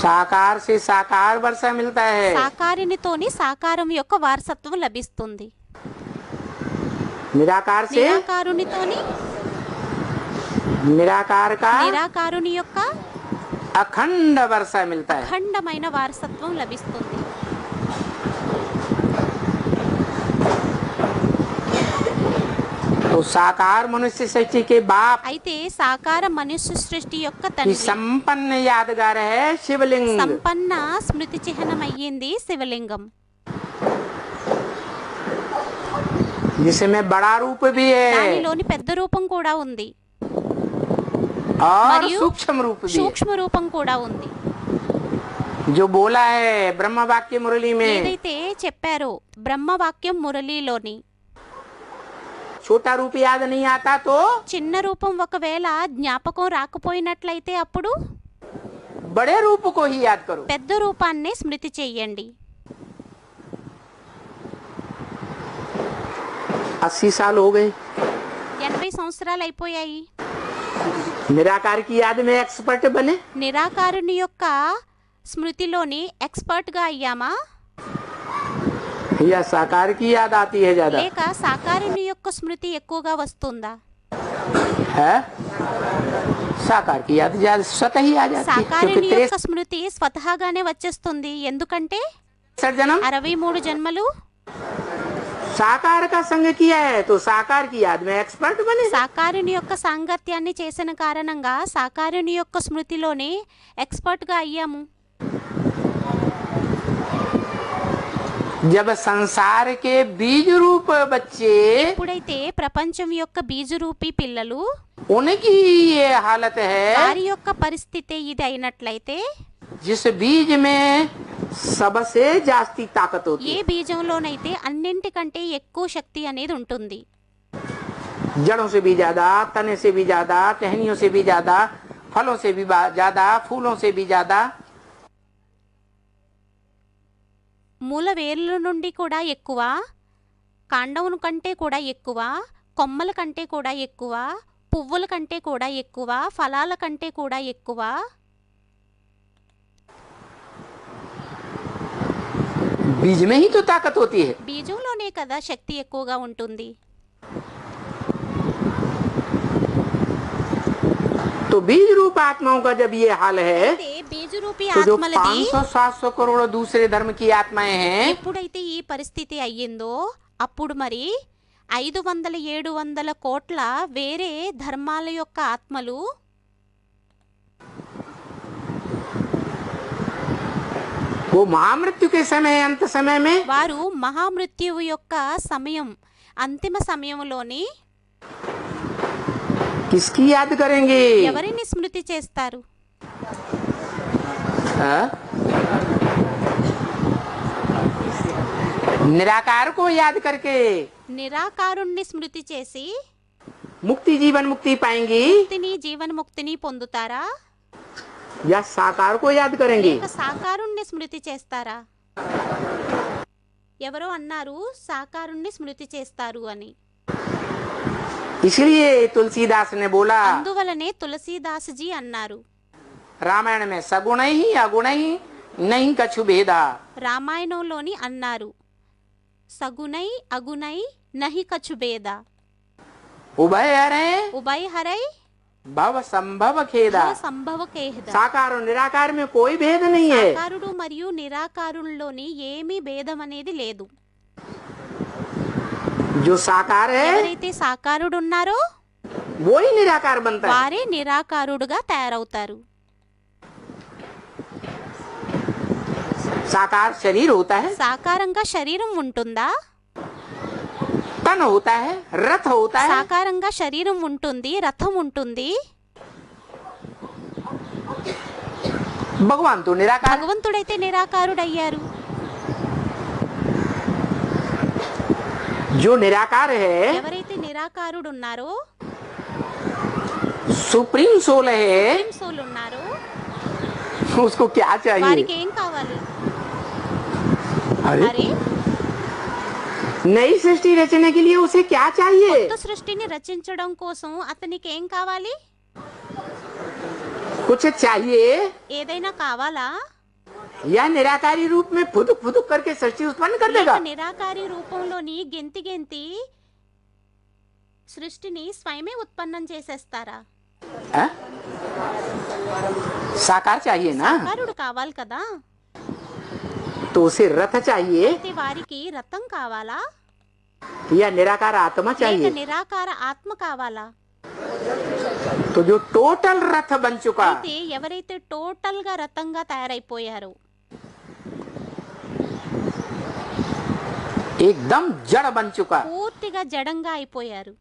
साकार से साकार वर्षा मिलता है। సాకారినితోని సాకారం యొక్క వారసత్వం లభిస్తుంది. निराकार से నిరాకారునితోని निराकार का నిరాకారుని యొక్క अखंड वर्षा मिलता है। అఖండమైన వారసత్వం లభిస్తుంది. तो साकार मनुष्य सृष्टि के बाप అయితే సాకార మనుష్య సృష్టి యొక్క की తండ్రి संपन्न यादगार है शिवलिंग। సంపన్న స్మృతి చిహ్నం అయ్యింది శివలింగం. जिसमें बड़ा रूप भी है దానిలోని పెద్ద రూపం కూడా ఉంది और మరియు सूक्ष्म रूप भी है। సూక్ష్మ రూపం కూడా ఉంది. जो बोला है ब्रह्म वाक्य मुरली में, ఏదైతే చెప్పారో బ్రహ్మవాక్యం మురళీలోని छोटा रूप याद नहीं आता तो చిన్న రూపం ఒకవేళ జ్ఞాపకం రాకపోయినట్లయితే అప్పుడు बड़े रूप को ही याद करो। పెద్ద రూపాన్నే స్మృతి చెయ్యండి. 80 साल हो गए, 80 సంవత్సరాలు అయిపోయాయి. निराकार की याद में एक्सपर्ट बने। నిరాకారుని యొక్క స్మృతిలోని ఎక్స్పర్ట్ గా అయ్యామా या साकार की याद आती है ज्यादा లేక సాకారుని యొక్క స్మృతి ఎక్కువగా వస్తుందా? है? साकार की याद ज्यादा स्वतः ही आ जाती है, సాకారుని क्योंकि యొక్క స్మృతి స్వతహాగానే వచ్చేస్తుంది. ఎందుకంటే 63 जन्म 63 జన్మలు साकार का संग किया है तो साकार की याद में एक्सपर्ट बने। సాకారుని యొక్క సాంగత్యాన్ని చేసిన కారణంగా సాకారుని యొక్క స్మృతిలోనే ఎక్స్పర్ట్ గా అయ్యాము. जब संसार के बीज रूप बच्चे ఎప్పుడైతే ప్రపంచం యొక్క బీజరూపీ పిల్లలు उनकी ये हालत है, వారి యొక్క పరిస్థితి ఇది అయినట్లయితే जिस बीज में सबसे जास्ती ताकत होती ఏ है, బీజంలోనైతే అన్నింటికంటే ఎక్కువ శక్తి అనేది ఉంటుంది. जड़ों से भी ज्यादा, तने से भी ज्यादा, टहनियों से भी ज्यादा, फलों से भी ज्यादा, फूलों से भी ज्यादा, మూల వేర్ల నుండి కూడా ఎక్కువ, కాండం కంటే కూడా ఎక్కువ, కొమ్మల కంటే కూడా ఎక్కువ, పువ్వుల కంటే కూడా ఎక్కువ, ఫలాల కంటే కూడా ఎక్కువ बीज में ही तो ताकत होती है। బీజంలోనే కదా శక్తి ఎక్కువగా ఉంటుంది. तो बीज रूप आत्माओं का जब ये हाल है అయితే బీజరూపీ तो जो ఆత్మలది 500-700 करोड़ दूसरे धर्म की आत्माएं हैं, ఎప్పుడైతే ఈ పరిస్థితి అయ్యిందో అప్పుడు మరి 500-700 కోట్ల వేరే ధర్మాల యొక్క ఆత్మలు वो महामृत्यु के समय, अंत समय में వారు మహామృత్యువు యొక్క సమయం అంతిమ సమయంలోని किसकी याद करेंगे? ఎవరిని స్మృతి చేస్తారు? हाँ? निराकार को याद करके నిరాకారుణ్ణి స్మృతి చేసి मुक्ति, जीवन मुक्ति पाएंगी ముక్తిని జీవన్ముక్తిని పొందుతారా? या साकार को याद करेंगी? లేక సాకారుణ్ణి స్మృతి చేస్తారా? ఎవరో అన్నారు సాకారుణ్ణి స్మృతి చేస్తారు అని. इसलिए तुलसीदास ने बोला, అందువలనే తులసీదాసుజీ అన్నారు रामायण में सगुण ही अगुण ही नहीं कछु भेदा। రామాయణంలోని అన్నారు సగుణై అగుణై నహి కచుబేద उभय हरे ఉభయ హరై भव संभव खेदा। భవ సంభవ కేహద. साकार और निराकार में कोई भेद नहीं है। సాకారుడు మరియు నిరాకారుల్లోని ఏమీ భేదం అనేది లేదు. जो साकार है ఎవరైతే సాకారుడు ఉన్నారో वो ही निराकार बनता है। వారే నిరాకారుడుగా తయారవుతారు. साकार शरीर होता है, సాకారంగా శరీరం ఉంటుందా? तन होता है, रथ होता है, సాకారంగా శరీరం ఉంటుంది, రథం ఉంటుంది. भगवान तो निराकार। భగవంతుడైతే నిరాకారుడయ్యారు. जो निराकार है, ఎవరైతే నిరాకారుడు ఉన్నారో सुप्रीम सोल है, సోల్ ఉన్నారో उसको क्या चाहिए? వారికి ఏం కావాలి? अरे అరే नई सृष्टि रचने के लिए उसे क्या चाहिए? కొత్త సృష్టిని రచించడం కోసం అతనికి ఏం కావాలి? कुछ चाहिए ఏదైనా కావాలా? या निराकारी रूप में फुदुक फुदुक करके सृष्टि उत्पन्न कर లేక देगा। నిరాకారి రూపంలోని గెంతి గెంతి సృష్టిని స్వయమే ఉత్పన్నం చేసేస్తారా? हैं? साकार चाहिए ना, కారుడు కావాలి కదా, तो उसे रथ चाहिए అయితే వారికి రథం కావాలా या निराकार आत्मा లేక चाहिए। నిరాకార ఆత్మ కావాలా? तो जो टोटल रथ बन चुका, అయితే ఎవరైతే టోటల్ గా రథంగా తయారైపోయారో, एकदम जड़ बन चुका, పూర్తిగా జడంగా అయిపోయారు,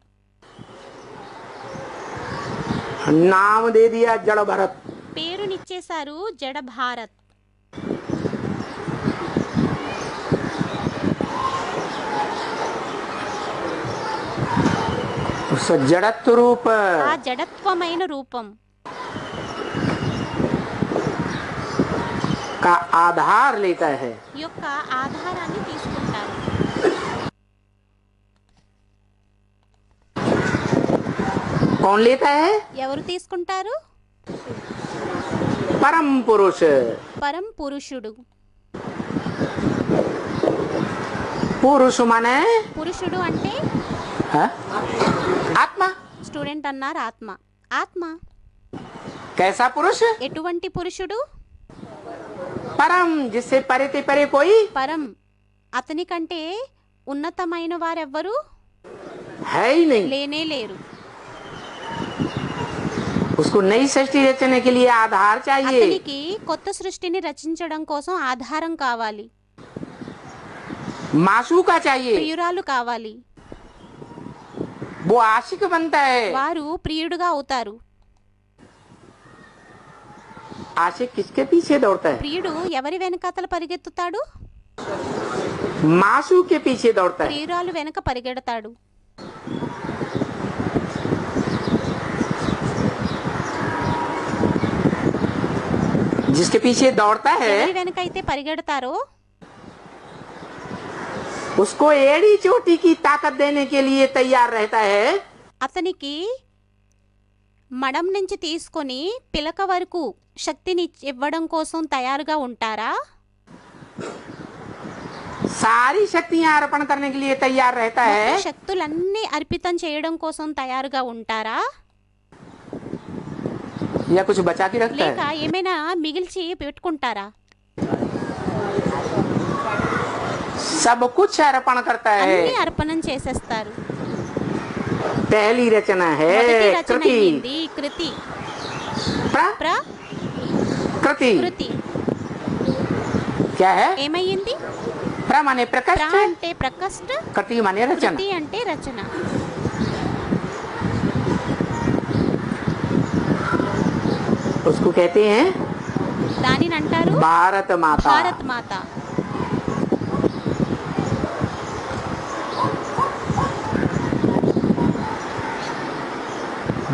नाम दे दिया जड़ भरत। పేరునిచ్చేశారు జడ భారత్। उस जड़त्व रूप ఆ జడత్వమైన రూపం का आधार लेता है। యొక్క ఆధారాన్ని తీసుకుంటారు। कौन लेता है? ఎవరు తీసుకుంటారు? परम पुरुष। పరం పురుషుడు। पुरुष माने పురుషుడు అంటే हाँ? आत्मा। స్టూడెంట్ అన్నారు ఆత్మ। ఆత్మ कैसा पुरुष? ఎటువంటి పురుషుడు? परम, जिससे परे ते परे कोई పరం, అతని కంటే ఉన్నతమైన వారెవ్వరు है ही नहीं। లేనే లేరు। उसको नई सृष्टि रचने के लिए आधार चाहिए। అతనికి కొత్త సృష్టిని రచించడం కోసం ఆధారం కావాలి, मासूका चाहिए, ప్రియురాలు కావాలి। वो आशिक बनता है। వారు ప్రియుడుగా అవుతారు। आशिक किसके पीछे दौड़ता है? ప్రియుడు ఎవరి వెనకాతల పరిగెత్తుతాడు? मासू के पीछे दौड़ता है। ప్రియురాలు వెనక పరిగెడతాడు। जिसके पीछे दौड़ता है ఎవరి వెనకైతే పరిగెడతారో उसको एड़ी चोटी की ताकत देने के लिए तैयार रहता है। అతనికి మడం నుంచి తీసుకొని పిలక వరకు శక్తిని ఇవ్వడం కోసం తయారుగా ఉంటారా? सारी शक्तियां अर्पण करने के लिए तैयार रहता है। మొత్తం శక్తులన్నీ అర్పితం చేయడం కోసం తయారుగా ఉంటారా? या कुछ बचा के रखता లేక है? ఏమైనా మిగిల్చి పెట్టుకుంటారా? सब कुछ अर्पण करता है। అన్ని అర్పణం చేసేస్తారు। पहली रचना है మొదటి రచన कृति। అయింది కృతి। कृति ప్రకృతి क्या है? ఏమయ్యింది? प्र माने ప్ర प्रकट, అంటే ప్రకష్ట, कृति माने रचना। కృతి అంటే రచన। उसको कहते हैं దానిని అంటారు भारत माता। భారత్ మాత।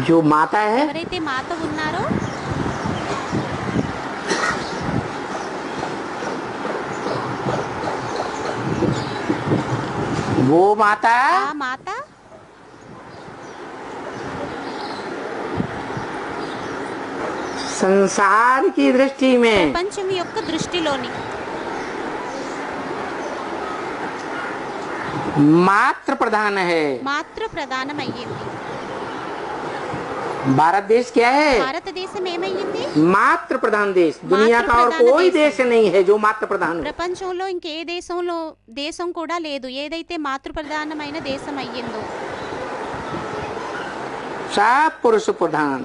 जो माता है ఎవరైతే మాత ఉన్నారో वो माता ఆ మాత संसार की दृष्टि में ప్రపంచం యొక్క దృష్టిలోని मात्र प्रधान है। మాతృ ప్రధానమయ్యింది। भारत देश क्या है? భారతదేశం ఏమయ్యింది? मात्र प्रधान देश। दुनिया का और प्रधान कोई देश देश नहीं है जो मात्र प्रधान हो। ప్రపంచంలో ఇంకే దేశం కూడా లేదు ఏదైతే మాతృ ప్రధానమైన దేశం అయ్యిందో। सब पुरुष प्रधान।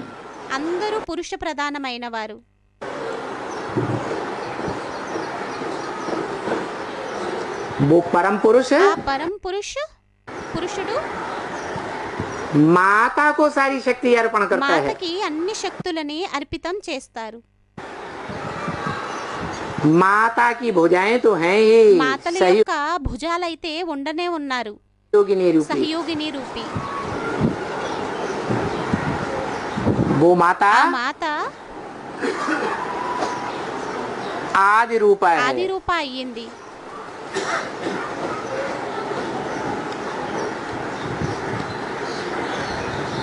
అందరూ పురుష ప్రధానమైన వారు। वो परम पुरुष ఆ పరం పురుషుడు माता को सारी शक्ति अर्पण करता है। మాతకి అన్ని శక్తులని అర్పితం చేస్తారు। माता की भुजाएं तो हैं ही మాతల యొక్క భుజాలైతే ఉండనే ఉన్నారు, सहयोगिनी रूपी। సహయోగిని రూపి। वो माता ఆ మాత आदि रूपा ఆది है। రూప అయ్యింది।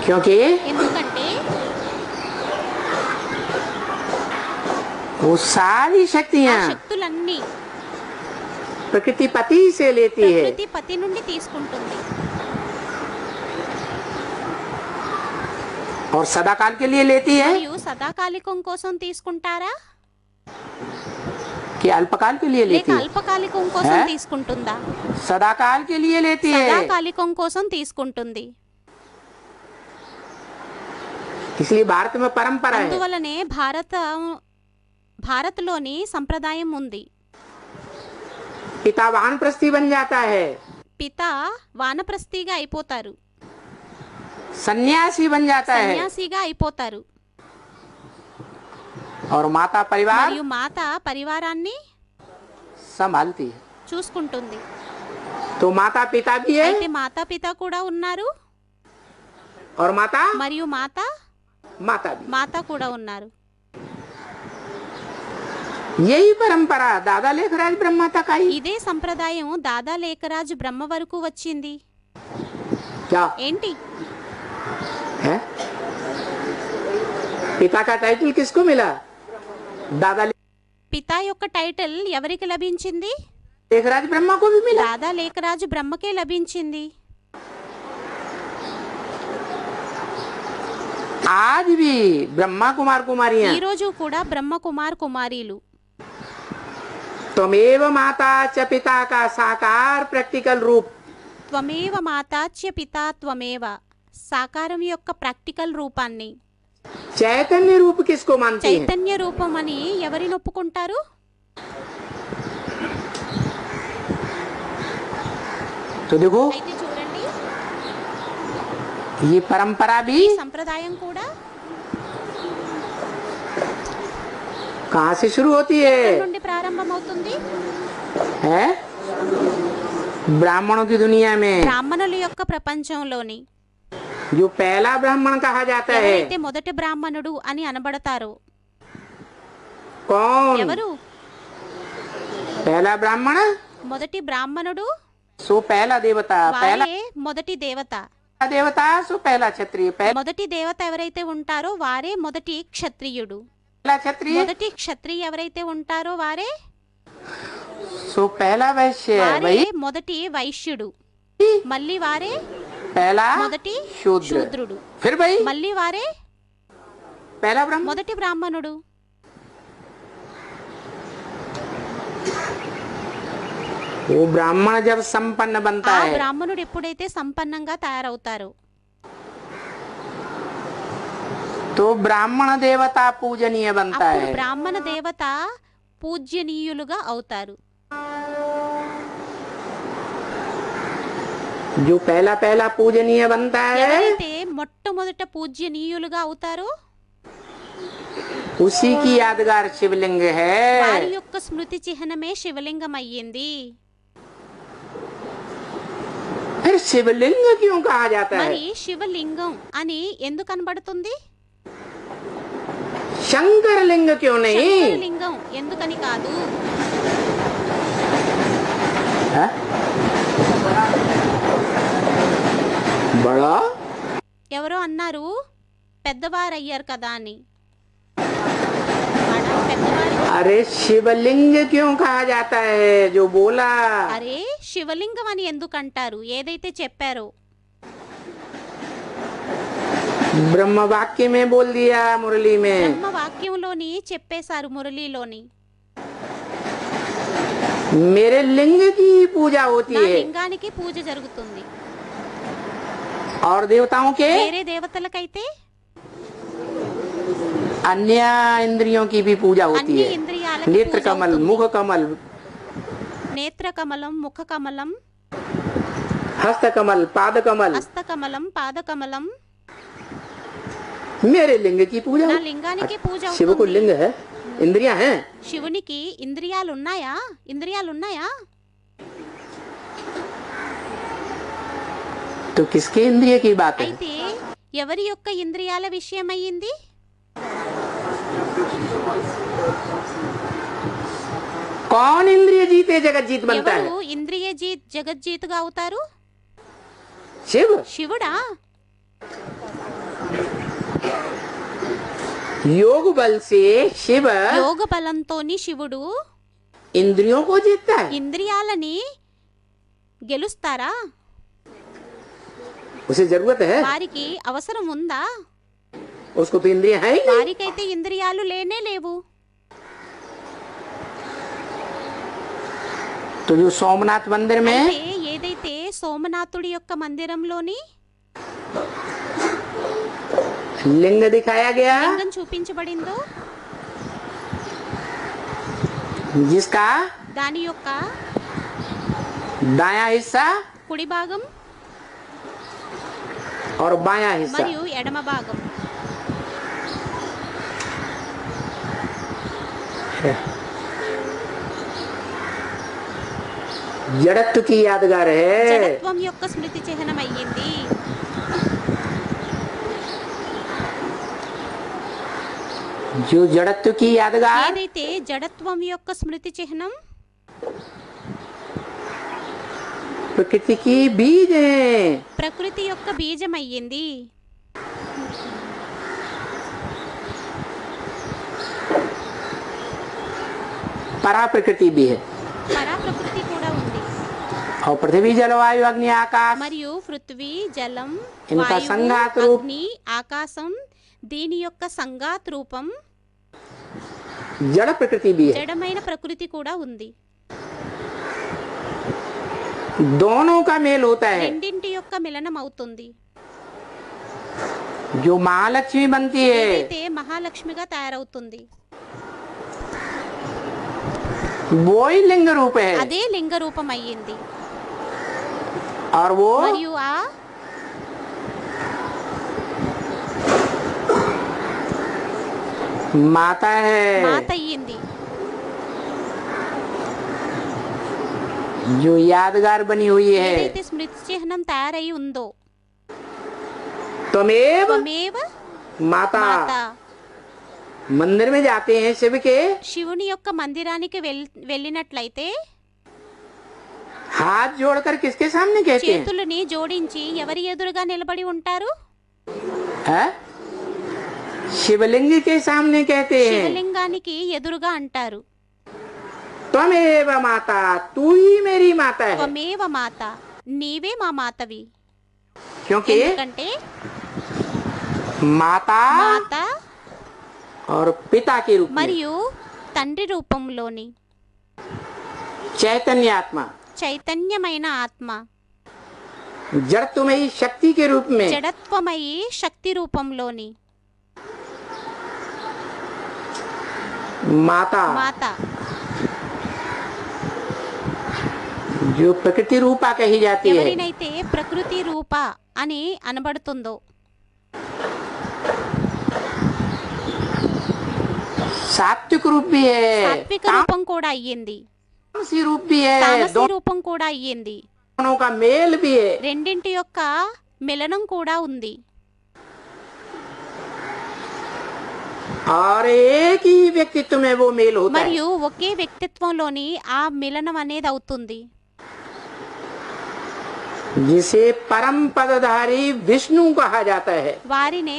क्योंकि ఎందుకంటే वो सारी ఆ शक्तियां శక్తులన్నీ प्रकृति पति से लेती है ప్రకృతి పతి నుండి తీసుకుంటుంది और सदाकाल के लिए लेती है మరియు సదాకాలికం కోసం తీసుకుంటారా कि अल्पकाल के लिए లేక लेती है? అల్పకాలికం కోసం ఏ? తీసుకుంటుందా सदाकाल के लिए लेती है సదాకాలికం కోసం తీసుకుంటుంది इसलिए भारत में परंपरा है అందువలనే భారత్లోని సంప్రదాయం ఉంది पिता वानप्रस्थी बन जाता है పిత వానప్రస్థిగా అయిపోతారు सन्यासी बन जाता है సన్యాసిగా అయిపోతారు और माता परिवार మరియు మాత పరివారాన్ని संभालती है చూసుకుంటుంది तो माता पिता भी है అయితే మాతా పిత కూడా ఉన్నారు और माता మరియు माता भी మాత కూడా ఉన్నారు यही परंपरा दादा लेखराज ब्रह्मा तक आई ఇదే సంప్రదాయం దాదా లేఖరాజు బ్రహ్మ వరకు వచ్చింది क्या ఏంటి है पिता का टाइटल किसको मिला दादा పిత యొక్క టైటిల్ ఎవరికి లభించింది लेखराज ब्रह्मा को भी मिला దాదా లేఖరాజు బ్రహ్మకే లభించింది आज भी ब्रह्मा कुमार कुमारियां ఈ రోజు కూడా బ్రహ్మ కుమార్ కుమారీలు त्वमेव माता च पिता का साकार प्रैक्टिकल रूप త్వమేవ మాతాచ్య పితా త్వమేవ సాకారం యొక్క ప్రాక్టికల్ రూపాన్ని चैतन्य रूप किसको मानती है చైతన్య రూపం అని ఎవరిని ఒప్పుకుంటారు तो देखो అయితే చూడండి ये परंपरा भी ఈ సంప్రదాయం కూడా कहाँ से शुरू होती है ఎక్కడి నుండి ప్రారంభమవుతుంది है ब्राह्मणों की दुनिया में బ్రాహ్మణుల యొక్క ప్రపంచంలోని जो पहला ब्राह्मण कहा जाता है ఎవరైతే మొదటి బ్రాహ్మణుడు అని అనబడతారో कौन ఎవరు पहला ब्राह्मण మొదటి బ్రాహ్మణుడు सो पहला देवता पहला వారే మొదటి దేవత देवता सो पहला क्षत्रिय पहला మొదటి దేవత ఎవరైతే ఉంటారో వారే మొదటి క్షత్రియుడు क्षत्रिय మొదటి క్షత్రియ ఎవరైతే ఉంటారో వారే सो पहला वैश्य వారే वही మొదటి వైశ్యుడు మళ్ళీ వారే पहला మొదటి शूद्र శూద్రుడు फिर भाई మళ్ళీ వారే पहला ब्राह्मण మొదటి బ్రాహ్మణుడు वो ब्राह्मण जब संपन्न बनता ఆ है బ్రాహ్మణుడు ఎప్పుడైతే సంపన్నంగా తయారవుతారో तो ब्राह्मण देवता पूजनीय बनता అప్పుడు है బ్రాహ్మణ దేవత పూజ్యనీయులుగా అవుతారు जो पहला पहला पूजनीय बनता है ఎవరైతే మొట్టమొదట పూజ్యనీయులుగా అవుతారో उसी की यादगार शिवलिंग వారి है యొక్క స్మృతి చిహ్నమే శివలింగం అయ్యింది फिर शिवलिंग क्यों कहा जाता है మరి శివలింగం అని ఎందుకు కనబడుతుంది शंकर लिंग क्यों नहीं శంకరలింగం ఎందుకని కాదు है? बड़ा ఎవరో అన్నారు పెద్దవారయ్యారు కదా అని వాడా పెద్దవారు अरे शिवलिंग क्यों कहा जाता है जो बोला అరే శివలింగం అని ఎందుకంటారు ఏదైతే చెప్పారో ब्रह्म वाक्य में बोल दिया मुरली में బ్రహ్మ వాక్యంలోని చెప్పేశారు మురళీలోని मेरे लिंग की पूजा होती నా है లింగానికి పూజ జరుగుతుంది और देवताओं के వేరే దేవతలకైతే अन्य इंद्रियों की भी पूजा होती అన్ని है ఇంద్రియాలకి नेत्र పూజ कमल అవుతుంది. मुख कमल నేత్రకమలం ముఖకమలం हस्त कमल पाद कमल హస్తకమలం పాదకమలం मेरे लिंग की पूजा నా होती లింగానికి పూజ है। शिव को అవుతుంది लिंग है इंद्रियां हैं శివునికి ఇంద్రియాలున్నాయా तो किसके इंद्रिय की बात है అయితే ఎవరి యొక్క ఇంద్రియాల విషయమయ్యింది कौन इंद्रिय जीते जगत जीत बनता ఎవరు है ఇంద్రియ జగజ్జీతుగా అవుతారు शिव శివుడా योग बल से शिव యోగ బలంతోని శివుడు इंद्रियों को जीतता है। ఇంద్రియాలని గెలుస్తారా? उसे जरूरत है, వారికి అవసరం ఉందా? उसको तो इंद्रियां है ही नहीं। వారికైతే ఇంద్రియాలు లేనే లేవు. तो जो सोमनाथ मंदिर में అయితే ఏదైతే సోమనాథుడి యొక్క మందిరంలోని लिंग दिखाया गया, లింగం చూపించబడిందో जिसका దాని యొక్క दायां हिस्सा కుడి భాగం और बायां हिस्सा మరియు ఎడమ భాగం जड़त्व की यादगार है। జడత్వం యొక్క స్మృతి చిహ్నం అయ్యింది. जो जड़त्व की यादगार ఏదైతే జడత్వం యొక్క స్మృతి చిహ్నం प्रकृति की बीज है। ప్రకృతి యొక్క బీజం అయ్యింది. परा प्रकृति भी है పరా ప్రకృతి కూడా ఉంది. और पृथ्वी जलवायु अग्नि आकाश మరియు పృథ్వీ జలం इनका వాయువు संघात रूप అగ్ని ఆకాశం దీని యొక్క సంఘాత్ రూపం जड़ प्रकृति भी है। జడమైన ప్రకృతి కూడా ఉంది. दोनों का मेल होता है। రెండింటి యొక్క మిలనం అవుతుంది. जो महालक्ष्मी बनती है ఏదైతే మహాలక్ష్మిగా తయారవుతుంది वो ही लिंग रूप है। అదే లింగ రూపం అయ్యింది. और वो మరియు ఆ माता है మాత అయ్యింది. जो यादगार बनी हुई है। ఏదైతే స్మృతి చిహ్నం తయారై ఉందో त्वमेव త్వమేవ माता। మాత. मंदिर में जाते हैं शिव के, శివుని యొక్క మందిరానికి వెళ్ళినట్లయితే हाथ जोड़कर किसके सामने कहते हैं? చేతులని జోడించి ఎవరి ఎదురుగా నిలబడి ఉంటారు? है? शिवलिंग के सामने कहते हैं। శివలింగానికి ఎదురుగా అంటారు त्वमेव माता, तू ही मेरी माता है। త్వమేవ మాత, నీవే మా మాతవి. क्योंकि ఎందుకంటే माता మాత और पिता के रूप में మరియు తండ్రి రూపంలోని चैतन्य आत्मा, చైతన్యమైన ఆత్మ, जड़त्वमयी शक्ति के रूप में జడత్వమయి శక్తి రూపంలోని माता, మాత, जो प्रकृति रूपा कही जाती है, ఎవరినైతే ప్రకృతి రూప అని అనబడుతుందో सात्विक रूप भी है, సాత్విక రూపం కూడా అయ్యింది. तामसी रूप भी है, తామసీ రూపం కూడా అయ్యింది. दोनों का मेल भी है। రెండింటి యొక్క మిలనం కూడా ఉంది. और एक ही व्यक्तित्व में वो मेल होता है। మరియు ఒకే వ్యక్తిత్వంలోని ఆ మిలనం అనేది అవుతుంది. जिसे परम पदधारी विष्णु कहा जाता है। వారినే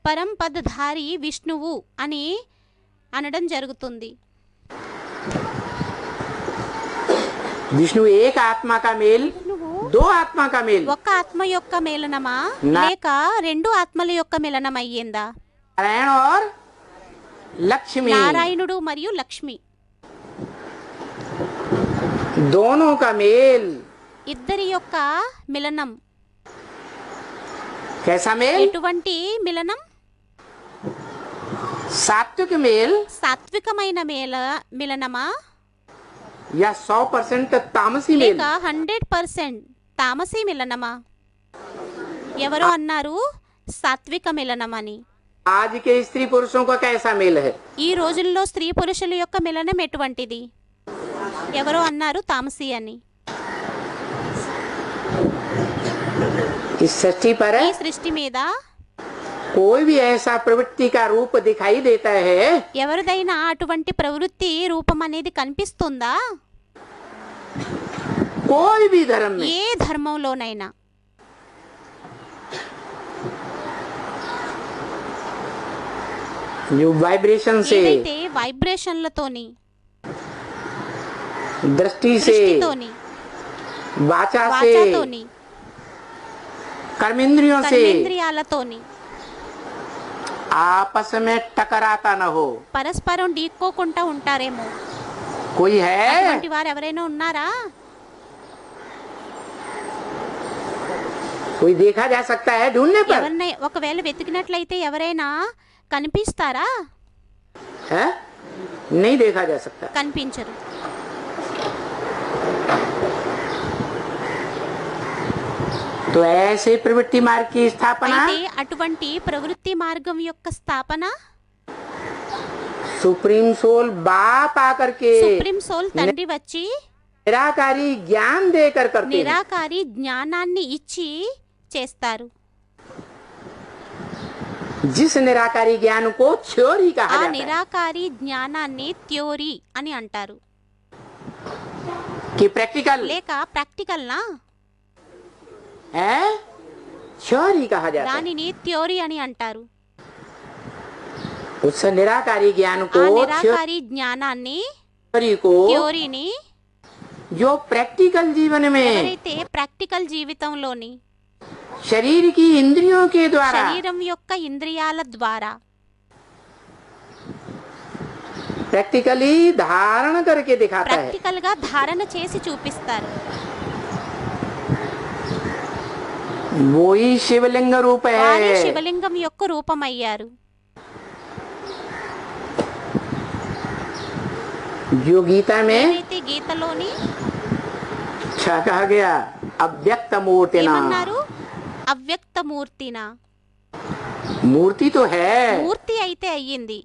పరంపదధారి విష్ణువు అని అనడం జరుగుతుంది. विष्णु एक आत्मा का मेल, విష్ణువు दो आत्मा का मेल, ఒక ఆత్మ యొక్క మిలనమా నా- లేక రెండు ఆత్మల యొక్క మిలనం అయ్యిందా? नारायण और लक्ष्मी, నారాయణుడు మరియు లక్ష్మి दोनों का मेल। ఇద్దరి యొక్క మిలనం कैसा मेल? ఎటువంటి మిలనం? सात्विक मेल సాత్వికమైన మిలనమా या 100% तामसी मेल? లేక 100% తామసీ మిలనమా? ఎవరో అన్నారు సాత్విక మిలనమని. आज के स्त्री पुरुषों का कैसा मेल है? ఈ రోజుల్లో స్త్రీ పురుషుల యొక్క మిలనం ఎటువంటిది? ఎవరో అన్నారు తామసీ అని. इस सृष्टि पर ఈ సృష్టి మీద कोई भी ऐसा प्रवृत्ति का रूप दिखाई देता है ఎవరిదైనా అటువంటి ప్రవృత్తి రూపం అనేది కనిపిస్తుందా? कोई भी धर्म में ఏ ధర్మంలోనైనా जो वाइब्रेशन से, ఏదైతే వైబ్రేషన్లతోని, दृष्टि से, దృష్టితోని, वाचा से, వాచాతోని, कर्मेंद्रियों से కర్మేంద్రియాలతోని आपस में टकराता न हो। పరస్పరం ఢీక్కోకుండా ఉంటారేమో. कोई है? అటువంటి వారు ఎవరైనా ఉన్నారా? कोई देखा जा सकता है ढूंढने पर? ఎవరినై ఒకవేళ వెతికినట్లయితే ఎవరైనా కనిపిస్తారా? है? नहीं देखा जा सकता। కనిపించరు. तो ऐसे प्रवृत्ति मार्ग की स्थापना అయితే అటువంటి ప్రవృత్తి మార్గం యొక్క స్థాపన सुप्रीम सोल बाप आकर के సుప్రీం సోల్ తండ్రి వచ్చి निराकारी ज्ञान देकर करते हैं। నిరాకారి జ్ఞానాన్ని ఇచ్చి చేస్తారు. जिस निराकारी ज्ञान को थ्योरी कहा ఆ जाता है, నిరాకారి జ్ఞానాన్ని థియోరీ అని అంటారు. कि प्रैक्टिकल లేక ప్రాక్టికల్ నా, है, थ्योरी कहा जाता है। దానిని థియోరీ అని అంటారు. उस निराकारी ज्ञान ఆ को నిరాకారి జ్ఞానాన్ని, थ्योरी को థియోరీని जो प्रैक्टिकल जीवन में ఎవరైతే ప్రాక్టికల్ జీవితంలోని शरीर की इंद्रियों के द्वारा శరీరం యొక్క ఇంద్రియాల ద్వారా प्रैक्टिकली धारण करके दिखाता है, ప్రాక్టికల్ గా ధారణ చేసి చూపిస్తారు. वो ही शिवलिंग रूप వారే है। శివలింగం యొక్క రూపమయ్యారు. जो गीता में ఏదైతే గీతలోని क्या कहा गया, अव्यक्त मूर्ति ना, ఏమన్నారు? అవ్యక్త మూర్తిన. मूर्ति तो है, మూర్తి అయితే అయ్యింది.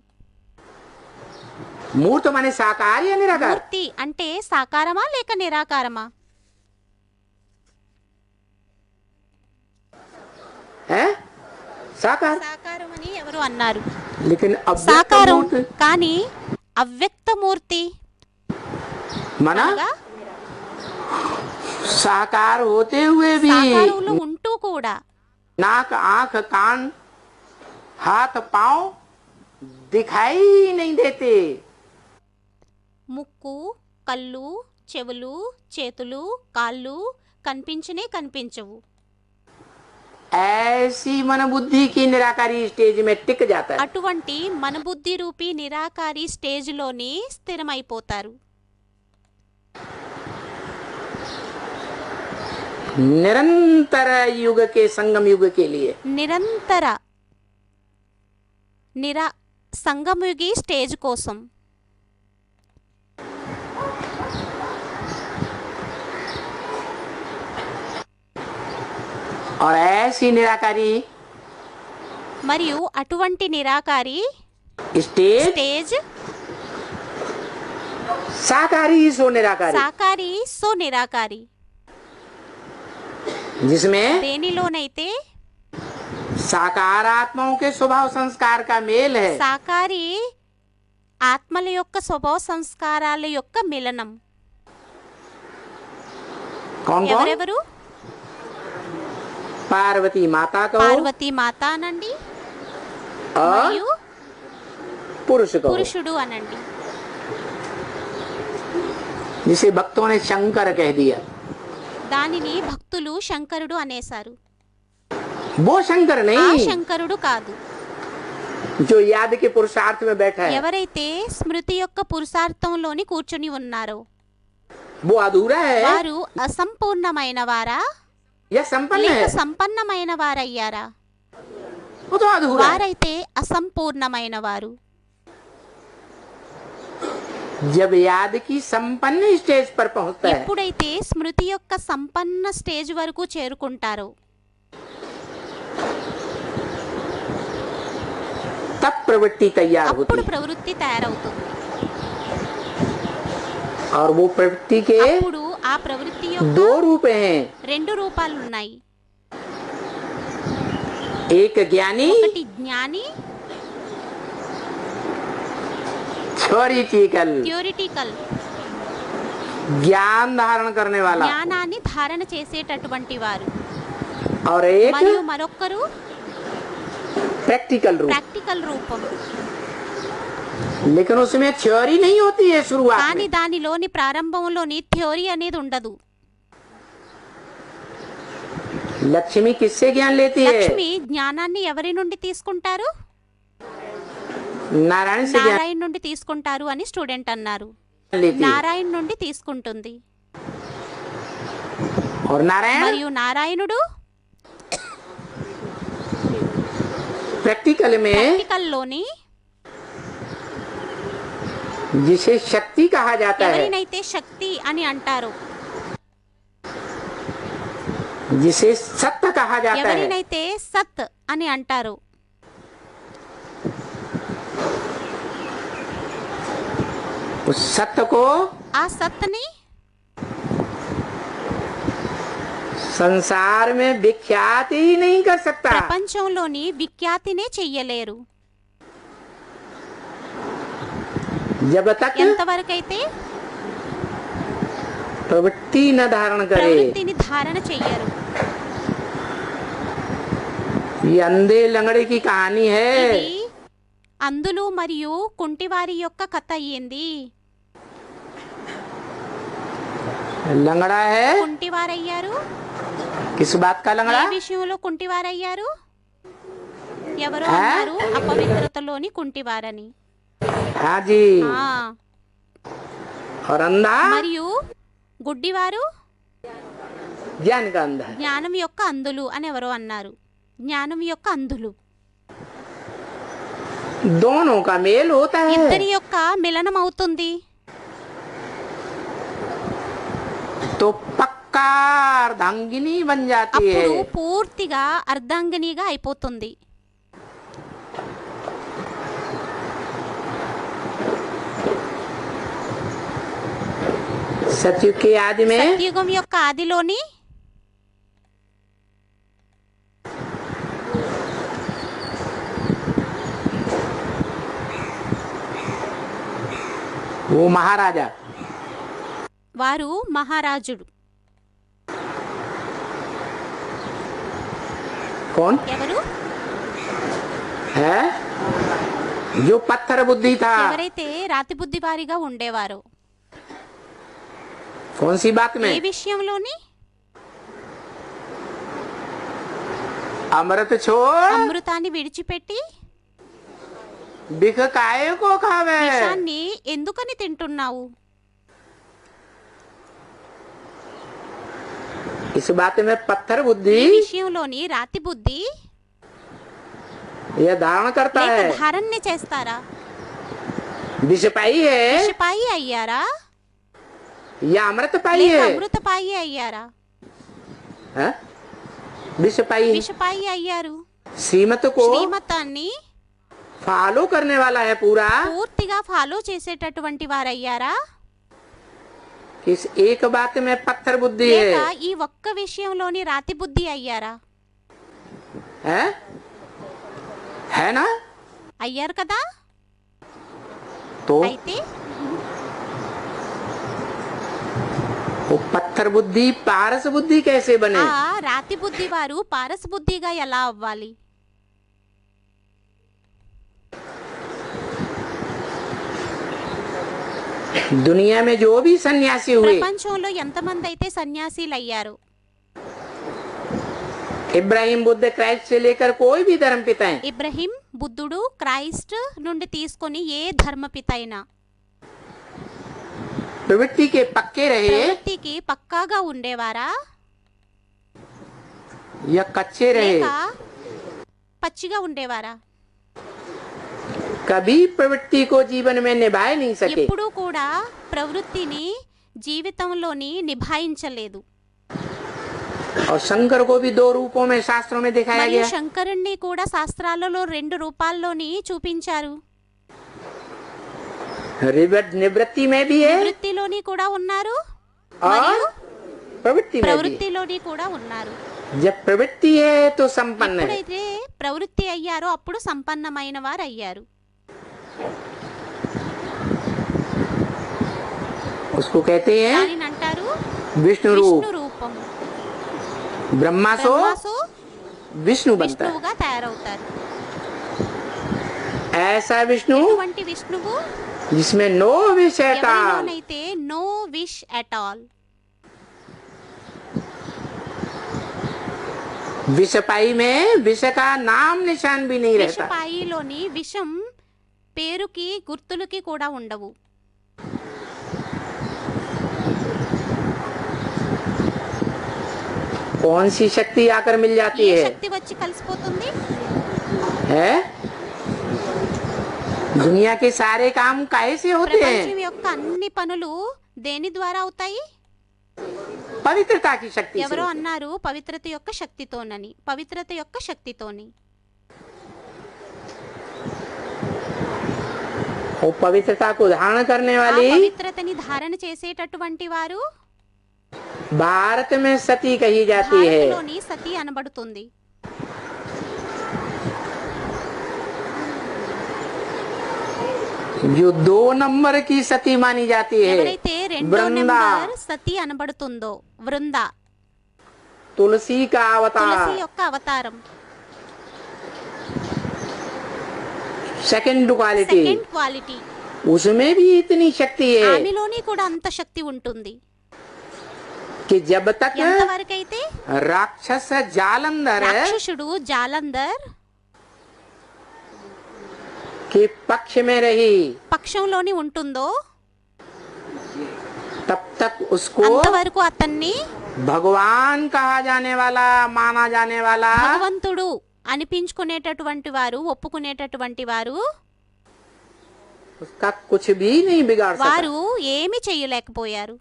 मूर्त माने साकार या निराकार? మూర్తి అంటే సాకారమా లేక నిరాకారమా? है साकार, సాకారం అని ఎవరు అన్నారు? लेकिन अव्यक्त సాకారం मूर्ति కానీ అవ్యక్త మూర్తి माना అనగా साकार होते हुए भी సాకారంలో ఉంటూ కూడా नाक आंख कान हाथ पांव दिखाई नहीं देते, ముక్కు, కళ్ళు, చెవులు, చేతులు, కాళ్ళు కనిపించనే కనిపించవు. ऐसी मन बुद्धि की निराकारी स्टेज में टिक जाता है। అటువంటి మనబుద్ధి రూపీ నిరాకారి స్టేజ్లోని స్థిరమైపోతారు. निरंतर युग के संगम युग के लिए నిరంతర సంగముగి స్టేజ్ కోసం और ऐसी निराकारी మరియు అటువంటి నిరాకారి स्टेज స్టేజ్ साकारी सो निराकारी, సాకారి సో నిరాకారి जिसमें దేనిలోనైతే साकार आत्माओं के स्वभाव संस्कार का मेल है। సాకారి ఆత్మల యొక్క స్వభావ సంస్కారాల యొక్క మిలనం. कौन कौन? ఎవరెవరు? पार्वती माता को పార్వతీ మాత అనండి, और మరియు पुरुष को, పురుషుడు అనండి. जिसे भक्तों ने शंकर कह दिया। దానిని భక్తులు శంకరుడు అనేశారు. वो शंकर ఆ नहीं శంకరుడు కాదు, जो याद के पुरुषार्थ में बैठा है, ఎవరైతే స్మృతి యొక్క పురుషార్థంలోని కూర్చుని ఉన్నారో वो अधूरा है వారు అసంపూర్ణమైన వారా या संपन्न లేక है? సంపన్నమైన వారయ్యారా? वो तो अधूरा है। వారైతే అసంపూర్ణమైన వారు. जब याद की संपन्न स्टेज पर पहुंचता है ఎప్పుడైతే స్మృతి యొక్క సంపన్న స్టేజ్ వరకు చేరుకుంటారో तब प्रवृत्ति तैयार होती అప్పుడు है, ప్రవృత్తి తయారవుతుంది. और वो प्रवृत्ति के అప్పుడు ఆ ప్రవృత్తి యొక్క दो रूप हैं, రెండు రూపాలు ఉన్నాయి. एक ज्ञानी ఒకటి జ్ఞాని, थ्योरिटिकल థియోరిటికల్ ज्ञान धारण करने वाला, జ్ఞానాన్ని ధారణ చేసేటటువంటి వారు, और एक మరియు మరొక్కరు प्रैक्टिकल रूप। ప్రాక్టికల్ రూపం. लेकिन उसमें थ्योरी नहीं होती है शुरुआत కానీ में। దానిలోని ప్రారంభంలోని థియరీ అనేది ఉండదు. लक्ष्मी किससे ज्ञान लेती है? లక్ష్మి జ్ఞానాన్ని ఎవరి నుండి తీసుకుంటారు? नारायण से ज्ञान నారాయణ నుండి తీసుకుంటారు అని స్టూడెంట్ అన్నారు. लेती है। నారాయణ నుండి తీసుకుంటుంది. और नारायण మరియు నారాయణుడు प्रैक्टिकल में ప్రాక్టికల్లోని जिसे शक्ति कहा जाता है, ఎవరినైతే శక్తి అని అంటారో, जिसे सत्य कहा जाता है, ఎవరినైతే సత్ అని అంటారో, उस सत्य को ఆ సత్ని संसार में विख्यात ही नहीं कर सकता ప్రపంచంలోని విఖ్యాతినే చెయ్యలేరు. जब तक ఎంతవరకైతే प्रवृत्ति न धारण करे। ప్రవృత్తిని ధారణ చెయ్యరు. ये अंधे लंगड़े की कहानी है। ఇది అందులు మరియు కుంటివారి యొక్క కథ అయ్యింది. लंगड़ा है, కుంటివారయ్యారు. किस बात का ఏ लंगड़ा? విషయంలో కుంటివారయ్యారు? ఎవరో ఆ? అన్నారు అపవిత్రతలోని కుంటివారని. हाँ जी। ఆ, और अंधा మరియు గుడ్డివారు ज्ञान का अंधा। జ్ఞానం యొక్క అందులు అని ఎవరో అన్నారు. జ్ఞానం యొక్క అందులు. दोनों का मेल होता ఇద్దరి है యొక్క మిలనం అవుతుంది. तो पक्का अर्धांगिनी बन जाती అప్పుడు है। పూర్తిగా అర్ధాంగినిగా అయిపోతుంది. सतयुग के आदि में సత్యుగం యొక్క ఆదిలోని वो महाराजा వారు మహారాజుడు. कौन ఎవరు? है? जो पत्थर बुद्धि था। ఎవరైతే రాతి బుద్ధి వారిగా ఉండేవారో. कौन सी बात ఏ में? విషయంలోని? अमृत छोड़ అమృతాన్ని విడిచిపెట్టి बिख काहे को खावे। విషాన్ని ఎందుకని తింటున్నావు? इस बात में पत्थर बुद्धि ఈ విషయంలోని రాతి బుద్ధి यह धारण करता లేక है। ధారణని చేస్తారా? विष पाई है విషపాయి అయ్యారా? या अमृत पाई లేక है? అమృతపాయి అయ్యారా? हाँ? विष पाई है। విషపాయి అయ్యారు. श्रीमत को శ్రీమతాన్ని फॉलो करने वाला है पूरा। పూర్తిగా ఫాలో చేసేటటువంటి వారయ్యారా? इस एक बात में पत्थर बुद्धि లేక है। ఈ ఒక్క విషయంలోని రాతి బుద్ధి అయ్యారా? है ना? అయ్యారు కదా. तो అయితే वो पत्थर बुद्धि पारस बुद्धि कैसे बने? ఆ రాతి బుద్ధి వారు పారస్ బుద్ధిగా ఎలా అవ్వాలి? दुनिया में जो भी सन्यासी हुए, ప్రపంచంలో ఎంతమంది అయితే సన్యాసీలు అయ్యారు, इब्राहिम बुद्ध क्राइस्ट से लेकर कोई भी धर्म पिता है, ఇబ్రహీం బుద్ధుడు క్రైస్ట్ నుండి తీసుకొని ఏ ధర్మపిత అయినా प्रवृत्ति के पक्के रहे ప్రవృత్తికి పక్కాగా ఉండేవారా या कच्चे रहे, లేక పచ్చిగా ఉండేవారా? कभी प्रवृत्ति को जीवन में निभाए नहीं सके। ఎప్పుడూ కూడా ప్రవృత్తిని జీవితంలోని నిభాయించలేదు. और शंकर को भी दो रूपों में शास्त्रों में दिखाया మరియు गया। శంకరుణ్ణి కూడా శాస్త్రాలలో రెండు రూపాల్లోని చూపించారు. निवृत्ति में भी है వృత్తిలోని కూడా ఉన్నారు, और మరియు प्रवृत्ति में भी। ప్రవృత్తిలోని కూడా ఉన్నారు. जब प्रवृत्ति है तो संपन्न है। ఎప్పుడైతే ప్రవృత్తి అయ్యారో అప్పుడు సంపన్నమైన వారు అయ్యారు. उसको कहते हैं దానిని అంటారు विष्णु रूप। విష్ణు రూపం. ब्रह्मा सो బ్రహ్మాసు विष्णु बनता है। విష్ణువుగా తయారవుతారు. ऐसा विष्णु ఎటువంటి విష్ణువు जिसमें नो विष एट ऑल। ఎవరిలోనైతే నో విష్ అట్ ఆల్. विषपाई में विष का नाम निशान भी नहीं रहता। విషపాయిలోని విషం పేరుకి గుర్తులకి కూడా ఉండవు. कौन सी शक्ति आकर मिल जाती ఏ है? శక్తి వచ్చి కలిసిపోతుంది? है दुनिया के सारे काम कैसे होते हैं? ప్రపంచం యొక్క అన్ని పనులు దేని ద్వారా అవుతాయి? पवित्रता की शक्ति से। ఎవరో అన్నారు పవిత్రత యొక్క శక్తితోనని. పవిత్రత యొక్క శక్తితోని. वो पवित्रता को धारण करने ఆ वाली పవిత్రతని ధారణ చేసేటటువంటి వారు भारत में सती कही जाती है। భారత్లోని సతి అనబడుతుంది. जो 2 नंबर की सती मानी जाती है ఎవరైతే రెండో वृंदा, నెంబర్ సతి అనబడుతుందో వృంద, तुलसी का తులసి अवतार, యొక్క అవతారం, सेकंड क्वालिटी, సెకండ్ క్వాలిటీ, उसमें भी इतनी शक्ति है ఆమెలోని కూడా అంత శక్తి ఉంటుంది. कि जब तक ఎంతవరకైతే राक्षस जालंधर రాక్షసుడు జాలంధర్ के पक्ष में रही పక్షంలోని ఉంటుందో तब तक उसको అంతవరకు అతన్ని भगवान कहा जाने वाला, माना जाने वाला భగవంతుడు అనిపించుకునేటటువంటి వారు, ఒప్పుకునేటటువంటి వారు उसका कुछ भी नहीं बिगाड़ सका। వారు ఏమి చేయలేకపోయారు.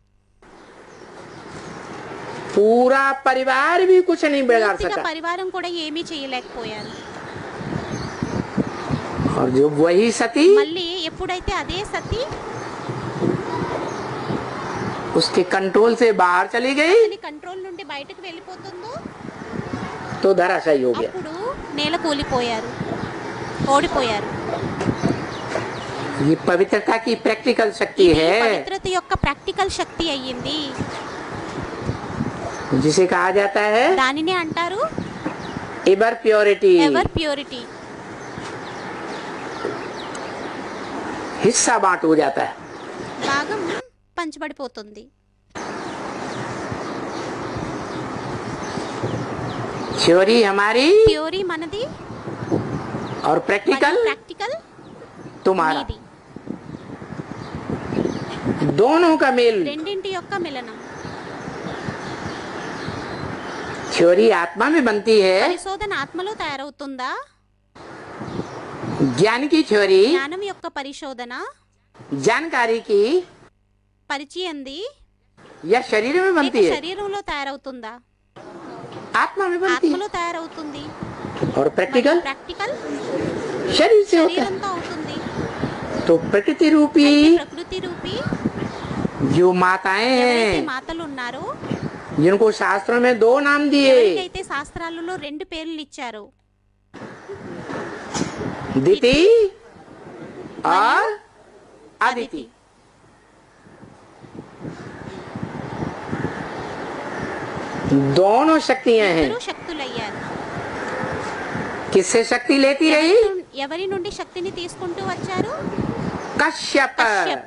पूरा परिवार भी कुछ नहीं बिगाड़ పూర్తిగా सका। పరివారం కూడా ఏమీ చేయలేకపోయారు. और जो वही सती మళ్ళీ ఎప్పుడైతే అదే సతి उसके कंट्रोल से बाहर चली गई అతని కంట్రోల్ నుండి బయటకు వెళ్ళిపోతుందో तो धराशायी हो गया। అప్పుడు నేల కూలిపోయారు, ఓడిపోయారు. ये पवित्रता की प्रैक्टिकल शक्ति ఇది है పవిత్రత యొక్క ప్రాక్టికల్ శక్తి అయ్యింది. जिसे कहा जाता है దానినే అంటారు एवर प्योरिटी। Ever purity. हिस्सा बांट हो जाता है। భాగం పంచబడిపోతుంది. थ्योरी हमारी థియరీ మనది, और प्रैक्टिकल ప్రాక్టికల్ तुम्हारा, మీది. दोनों का मेल। రెండింటి యొక్క మిలనం. थ्योरी आत्मा में बनती है, పరిశోధన ఆత్మలో తయారవుతుందా? ज्ञान की थ्योरी జ్ఞానం యొక్క పరిశోధన जानकारी की పరిచయంది या शरीर में बनती లేక है, శరీరంలో తయారవుతుందా? आत्मा में बनती ఆత్మలో తయారవుతుంది. है। और प्रैक्टिकल ప్రాక్టికల్ शरीर से होता है। శరీరంతో అవుతుంది. तो प्रकृति रूपी అయితే ప్రకృతి రూపీ जो माताएं ఎవరైతే हैं మాతలు ఉన్నారో, जिनको शास्त्रों में 2 नाम दिए, ఎవరికైతే శాస్త్రాలలో 2 పేర్లు ఇచ్చారో, दिति और अदिति। दोनों शक्तियां हैं। ఇద్దరు శక్తులయ్యారు. किससे शक्ति लेती रही? ఎవరి నుండి శక్తిని తీసుకుంటూ వచ్చారు? कश्यप। कश्यप।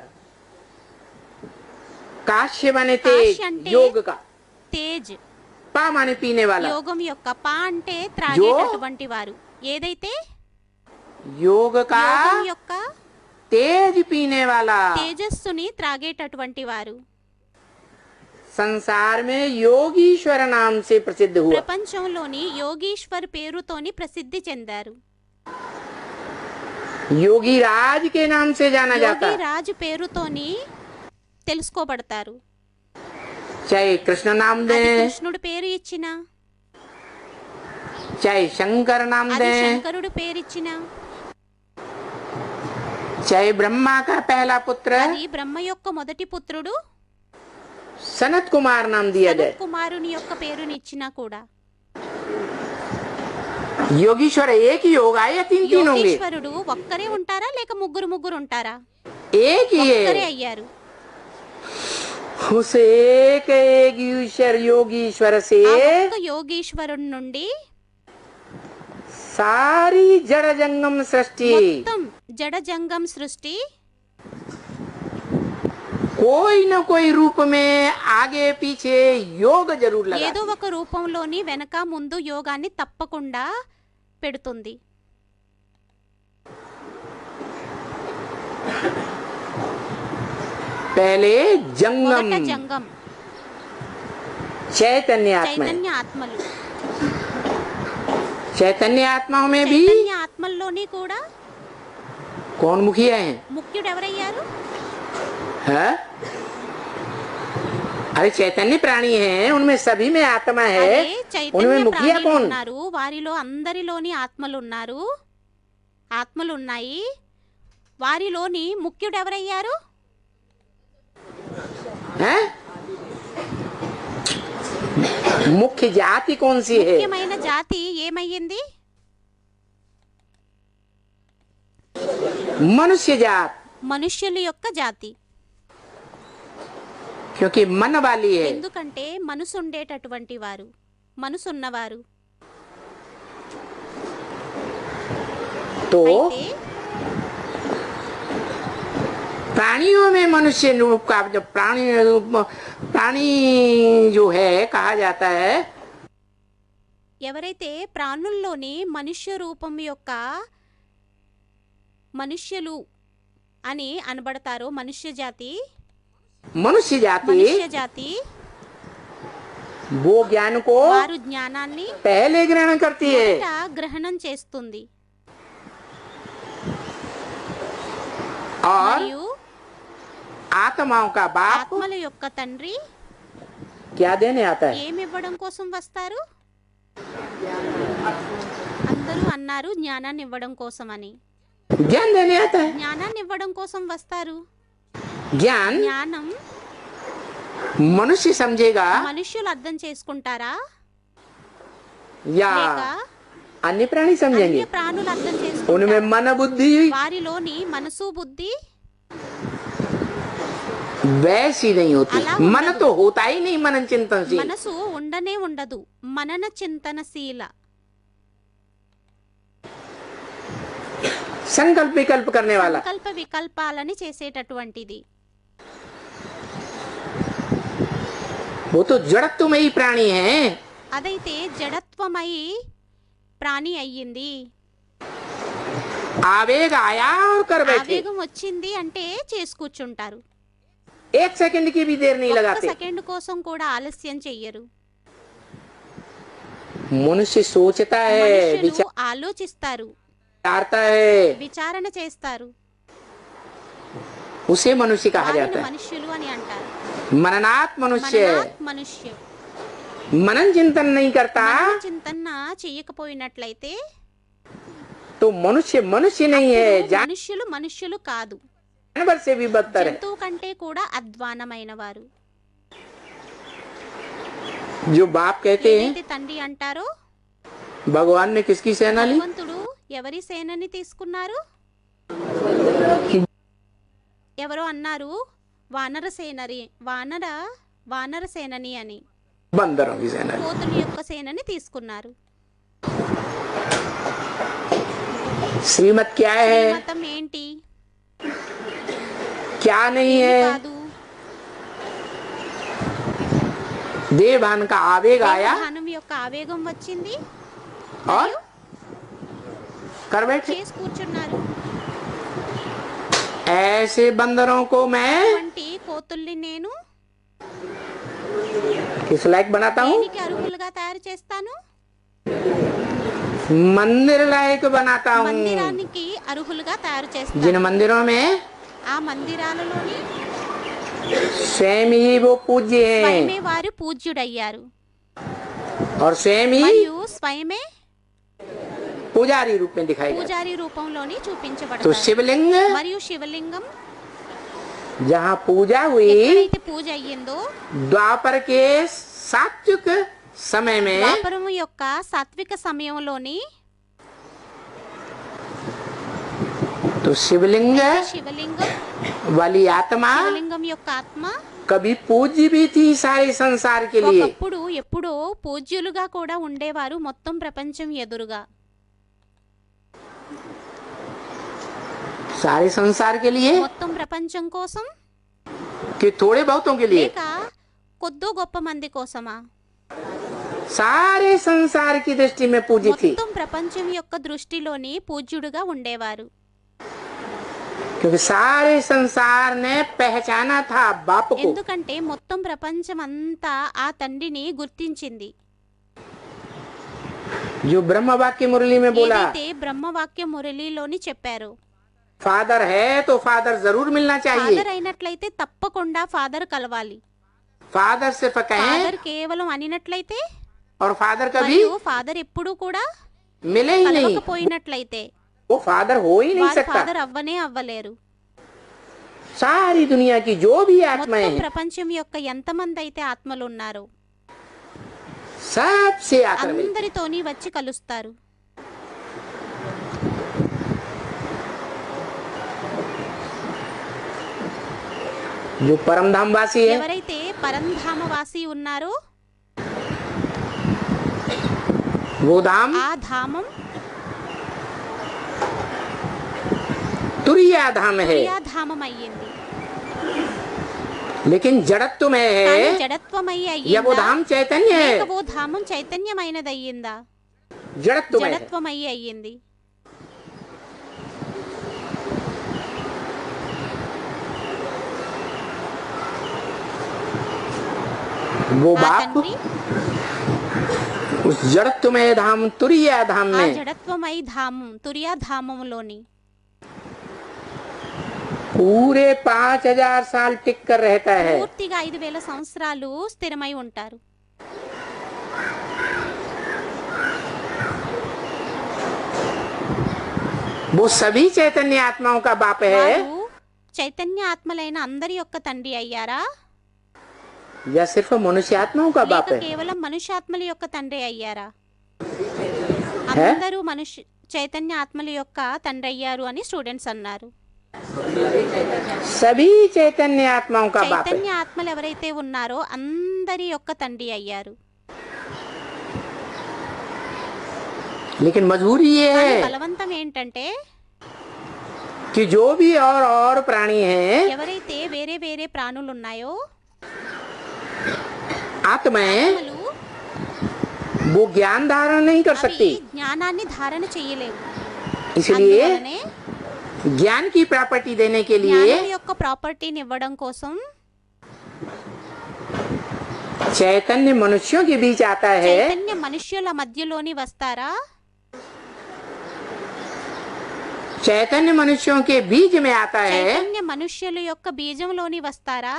काश्य माने तेज, काश्य अंटे योग का। తేజ్. पा माने पीने वाला। యోగం యొక్క పా అంటే త్రాగేటటువంటి వారు. ఏదైతే योग का యోగం యొక్క तेज पीने वाला। తేజస్సుని త్రాగేటటువంటి వారు. संसार में योगीश्वर नाम से प्रसिद्ध हुआ। ప్రపంచంలోని యోగీశ్వర్ పేరుతోని ప్రసిద్ధి చెందారు. योगी राज के नाम से जाना जाता యోగి है। రాజు పేరుతోని తెలుసుకోబడతారు. चाहे कृष्ण नाम అది दें, కృష్ణుడు పేరు ఇచ్చిన, चाहे शंकर नाम అది दें, శంకరుడు పేరు ఇచ్చిన, चाहे ब्रह्मा का पहला पुत्र అది బ్రహ్మ యొక్క మొదటి పుత్రుడు सनत कुमार नाम दिया जाए। సనత్ కుమారుని యొక్క పేరునిచ్చినా కూడా योगीश्वर एक ही होगा या 3 होंगे? యోగీశ్వరుడు ఒక్కరే ఉంటారా లేక ముగ్గురు ఉంటారా? एक ही ఒక్కరే है। అయ్యారు. उस एक एक ईश्वर योगीश्वर से ఆ ఒక్క యోగీశ్వరుడి నుండి सारी जड़ जंगम सृष्टि మొత్తం జడ జంగం సృష్టి कोई न कोई रूप में आगे पीछे योग जरूर लगा ఏదో ఒక రూపంలోని వెనక ముందు యోగాన్ని తప్పకుండా పెడుతుంది. पहले जंगम మొదట జంగం चैतन्य आत्मा చైతన్య ఆత్మలు. चैतन्य आत्माओं में भी చైతన్య ఆత్మల్లోని కూడా कौन मुखिया हैं? ముఖ్యుడు ఎవరయ్యారు? है? अरे चैतन्य प्राणी हैं, उनमें सभी में आत्मा है, అదే उनमें చైతన్య मुखिया ప్రాణులు कौन? ఉన్నారు, వారిలో అందరిలోని ఆత్మలు ఉన్నారు, ఆత్మలు ఉన్నాయి. వారిలోని ముఖ్యుడు ఎవరయ్యారు? है? मुख्य जाति कौन सी है? ముఖ్యమైన జాతి ఏమయ్యింది? मनुष्य जात, మనుష్యుల యొక్క జాతి. क्योंकि मन वाली है. ఎందుకంటే మనసు ఉండేటటువంటి వారు, మనసు ఉన్నవారు. तो అయితే प्राणियों में मनुष्य रूप का जब प्राणी जो है कहा जाता है, ఎవరైతే ప్రాణుల్లోని మనుష్య రూపం యొక్క మనుష్యులు అని అనబడతారో మనుష్య జాతి, मनुष्य जाति మనుష్య జాతి वो ज्ञान को వారు జ్ఞానాన్ని पहले ग्रहण करती है. మొదట గ్రహణం చేస్తుంది. और మరియు आत्माओं का बाप ఆత్మల యొక్క తండ్రి क्या देने आता है? ఏమివ్వడం కోసం వస్తారు? అందరూ అన్నారు జ్ఞానాన్ని ఇవ్వడం కోసం అని. ज्ञान देने आता है. జ్ఞానాన్ని ఇవ్వడం కోసం వస్తారు. ज्ञान జ్ఞానం मनुष्य समझेगा మనుష్యులు అర్థం చేసుకుంటారా या లేక अन्य प्राणी समझेंगे? అన్య ప్రాణులు అర్థం उनमें చేసుకుంటారా? मन बुद्धि వారిలోని మనసు బుద్ధి वैसी नहीं होती. अला मन ఉండదు. तो होता ही नहीं मनन चिंतनशील. మనసు ఉండనే ఉండదు. మనన చింతనశీల, संकल्प विकल्प करने वाला. సంకల్ప వికల్పాలని చేసేటటువంటిది. वो तो जड़त्वमयी प्राणी है. అదైతే జడత్వమై ప్రాణి అయ్యింది. आवेग आया और कर बैठे. ఆవేగం వచ్చింది అంటే చేసి కూర్చుంటారు. एक सेकंड की भी देर नहीं ఒక్క लगाते. సెకండ్ కోసం కూడా ఆలస్యం చెయ్యరు. मनुष्य सोचता है, మనుషులు ఆలోచిస్తారు, विचारता है, విచారణ చేస్తారు. उसे मनुष्य कहा వారిని जाता है. మనుష్యులు అని అంటారు. मननात् मनुष्य మననాత్ మనుష్య. मनन चिंतन नहीं करता మనన చింతన చెయ్యకపోయినట్లయితే तो मनुष्य मनुष्य नहीं है. మనుష్యులు మనుష్యులు కాదు, जानवर से भी बदतर है. జంతువు కంటే కూడా అధ్వానమైన వారు. जो बाप कहते हैं ఏదైతే తండ్రి అంటారో, भगवान ने किसकी सेना ली? భగవంతుడు ఎవరి సేనని తీసుకున్నారు? ఎవరో అన్నారు వానర సేనని, వానర సేనని అని. बंदरों की सेना ली. కోతుల యొక్క సేనని తీసుకున్నారు. श्रीमत क्या है, మతం ఏంటి? क्या नहीं ఏమి है? కాదు. देवभान का आवेग आया దేవధానం యొక్క ఆవేగం వచ్చింది, और कर बैठे. చేసి కూర్చున్నారు. ऐसे बंदरों को मैं వంటి కోతుల్ని నేను किस लायक बनाता हूँ? దేనికి అర్హులుగా తయారు చేస్తాను? मंदिर लायक बनाता हूँ. మందిరానికి అర్హులుగా తయారు చేస్తాను. जिन मंदिरों में ఆ మందిరాలలోని स्वयं ही वो पूज्य స్వయమే हैं వారు పూజ్యుడయ్యారు, और स्वयं ही మరియు స్వయమే पुजारी रूप में दिखाई गया. పూజారి రూపంలోని तो చూపించబడతారు. शिवलिंग మరియు శివలింగం जहाँ पूजा हुई ఎక్కడైతే పూజ అయ్యిందో, द्वापर के सात्विक समय में ద్వాపరము యొక్క సాత్విక సమయంలోని तो शिवलिंग శివలింగం, वाली आत्मा శివలింగం యొక్క ఆత్మ कभी पूज्य भी थी सारे संसार के लिए. ఒకప్పుడు ఎప్పుడో పూజ్యులుగా కూడా ఉండేవారు మొత్తం ప్రపంచం ఎదురుగా. सारे संसार के लिए మొత్తం ప్రపంచం కోసం कि थोड़े बहुतों के लिए? లేక కొద్దో గొప్ప మంది కోసమా? सारे संसार की दृष्टि में पूजी थी, మొత్తం ప్రపంచం యొక్క దృష్టిలోని పూజ్యుడుగా ఉండేవారు. क्योंकि सारे संसार ने पहचाना था बाप को. ఎందుకంటే మొత్తం ప్రపంచం అంతా ఆ తండ్రిని గుర్తించింది. जो ब्रह्म वाक्य मुरली में बोला, ఏదైతే బ్రహ్మవాక్య మురళిలోని చెప్పారు, फादर है तो फादर जरूर मिलना चाहिए. ఫాదర్ అయినట్లయితే తప్పకుండా ఫాదర్ కలవాలి. फादर सिर्फ कहें ఫాదర్ కేవలం అనినట్లయితే और फादर कभी మరియు ఫాదర్ ఎప్పుడూ కూడా मिले ही नहीं, కలవకపోయినట్లయితే वो फादर हो ही नहीं వారు सकता. ఫాదర్ అవ్వనే అవ్వలేరు. सारी दुनिया की जो भी आत्माएं మొత్తం हैं ప్రపంచం యొక్క ఎంతమంది అయితే ఆత్మలు ఉన్నారో सबसे आकर मिलते. అందరితోని వచ్చి కలుస్తారు. जो परमधाम वासी है ఎవరైతే పరంధామవాసి ఉన్నారో वो धाम ఆ ధామం तुरिया धाम है, ధామం అయ్యింది. लेकिन जड़त्व में కానీ है జడత్వమై या वो అయ్యిందా धाम चैतन्य లేక है? ఓ ధామం చైతన్యమైనది అయ్యిందా? जड़त्व में है. జడత్వమై అయ్యింది. वो ఆ बाप తండ్రి उस जड़त्व में धाम तुरिया धाम ఆ में జడత్వమై ధామం తురియా ధామములోని पूरे 5000 साल टिक कर रहता है. పూర్తిగా 5000 సంవత్సరాలు స్థిరమై ఉంటారు. वो सभी चैतन्य आत्माओं का बाप है వారు చైతన్య ఆత్మలైన అందరి యొక్క తండ్రి అయ్యారా या सिर्फ मनुष्य आत्माओं का बाप లేక है? కేవలం మనుష్యాత్మల యొక్క తండ్రి అయ్యారా? है? అందరూ చైతన్య ఆత్మల యొక్క తండ్రి అయ్యారు అని స్టూడెంట్స్ అన్నారు. सभी चैतन्य आत्माओं का बाप है. చైతన్య ఆత్మలు ఎవరైతే ఉన్నారో అందరి యొక్క తండ్రి అయ్యారు. लेकिन मजबूरी ये కానీ है బలవంతం ఏంటంటే कि जो भी और प्राणी हैं, ఎవరైతే వేరే వేరే ప్రాణులు ఉన్నాయో आत्माएं, ఆత్మలు वो ज्ञान धारण नहीं कर అవి सकती. జ్ఞానాన్ని ధారణ చేయలేవు. इसलिए అందువలనే ज्ञान की प्रॉपर्टी देने के लिए జ్ఞానం యొక్క ప్రాపర్టీని ఇవ్వడం కోసం चैतन्य मनुष्यों के बीच आता है. చైతన్య మనుష్యుల మధ్యలోని వస్తారా? चैतन्य मनुष्यों के बीज में आता है. చైతన్య మనుష్యుల యొక్క బీజంలోని వస్తారా?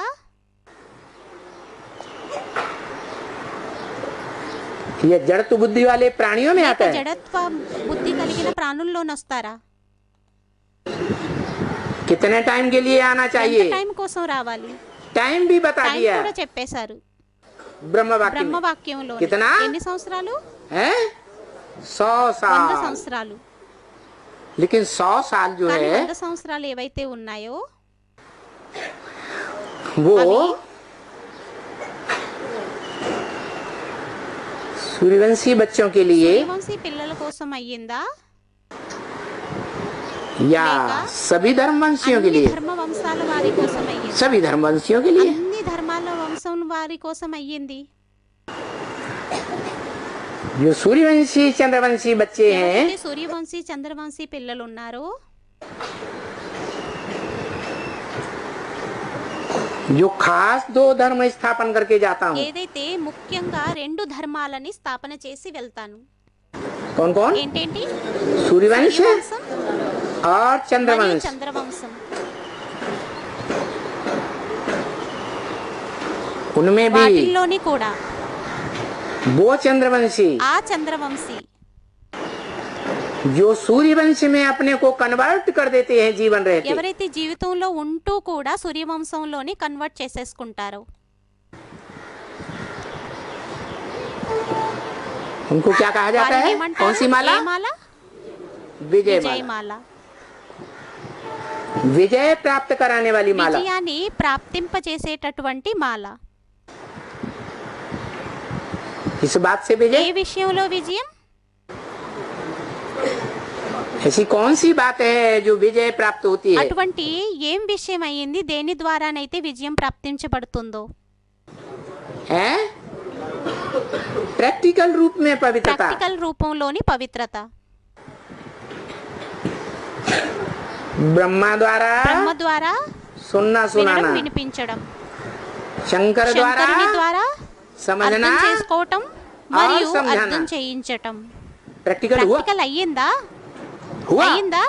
ये जड़त्व बुद्धि वाले प्राणियों में లేక आता है. జడత్వ బుద్ధి కలిగిన ప్రాణుల్లోని వస్తారా? कितने टाइम के लिए आना ఎంత चाहिए? టైం కోసం రావాలి? टाइम भी बता టైం दिया కూడా చెప్పేశారు ब्रह्म वाक्य में. బ్రహ్మవాక్యంలో. कितना? ఎన్ని సంవత్సరాలు? है 100 100 साल. సంవత్సరాలు. लेकिन 100 साल जो కానీ है 100 సంవత్సరాలు ఏవైతే ఉన్నాయో वो अभी? सूर्यवंशी बच्चों के लिए సూర్యవంశీ పిల్లల కోసం అయ్యిందా या लेगा? सभी धर्मवंशियों के అన్ని लिए? ధర్మ వంశాల వారి కోసం అయ్యింది. सभी धर्मवंशियों के लिए. అన్ని ధర్మాల వంశం వారి కోసం అయ్యింది. जो सूर्यवंशी चंद्रवंशी बच्चे हैं, ఎవరైతే సూర్యవంశీ చంద్రవంశీ పిల్లలు ఉన్నారో जो खास 2 धर्म स्थापन करके जाता हूँ. ఏదైతే ముఖ్యంగా 2 ధర్మాలని స్థాపన చేసి వెళ్తాను. कौन कौन? ఏంటేంటి? सूर्यवंश సూర్యవంశం और మరియు चंद्रवंश. చంద్రవంశం. उनमें भी వాటిల్లోని కూడా वो चंद्रवंशी ఆ చంద్రవంశీ जो सूर्यवंश में अपने को कन्वर्ट कर देते हैं जीवन रहते, ఎవరైతే జీవితంలో ఉంటూ కూడా సూర్యవంశంలోని కన్వర్ట్ చేసేసుకుంటారో उनको क्या कहा जाता వారిని है? ఏమంటారు? कौन सी माला? ఏ మాల? विजय माला. విజయమాల. विजय प्राप्त कराने वाली माला. విజయాన్ని ప్రాప్తింపచేసేటటువంటి మాల. इस बात से ఏ विजय విషయంలో విజయం? ऐसी कौन सी बात है जो विजय प्राप्त होती है? అటువంటి ఏం విషయం అయ్యింది దేని ద్వారానైతే విజయం ప్రాప్తించబడుతుందో? है प्रैक्टिकल रूप में पवित्रता। ప్రాక్టికల్ రూపంలోని పవిత్రత. ब्रह्मा द्वारा బ్రహ్మ ద్వారా सुनना వినడం सुनाना, వినిపించడం, शंकर द्वारा శంకరుని ద్వారా समझना అర్థం చేసుకోవటం మరియు సమझाना. అర్థం చేయించటం. प्रैक्टिकल हुआ ప్రాక్టికల్ అయ్యిందా? हुआ అయ్యిందా?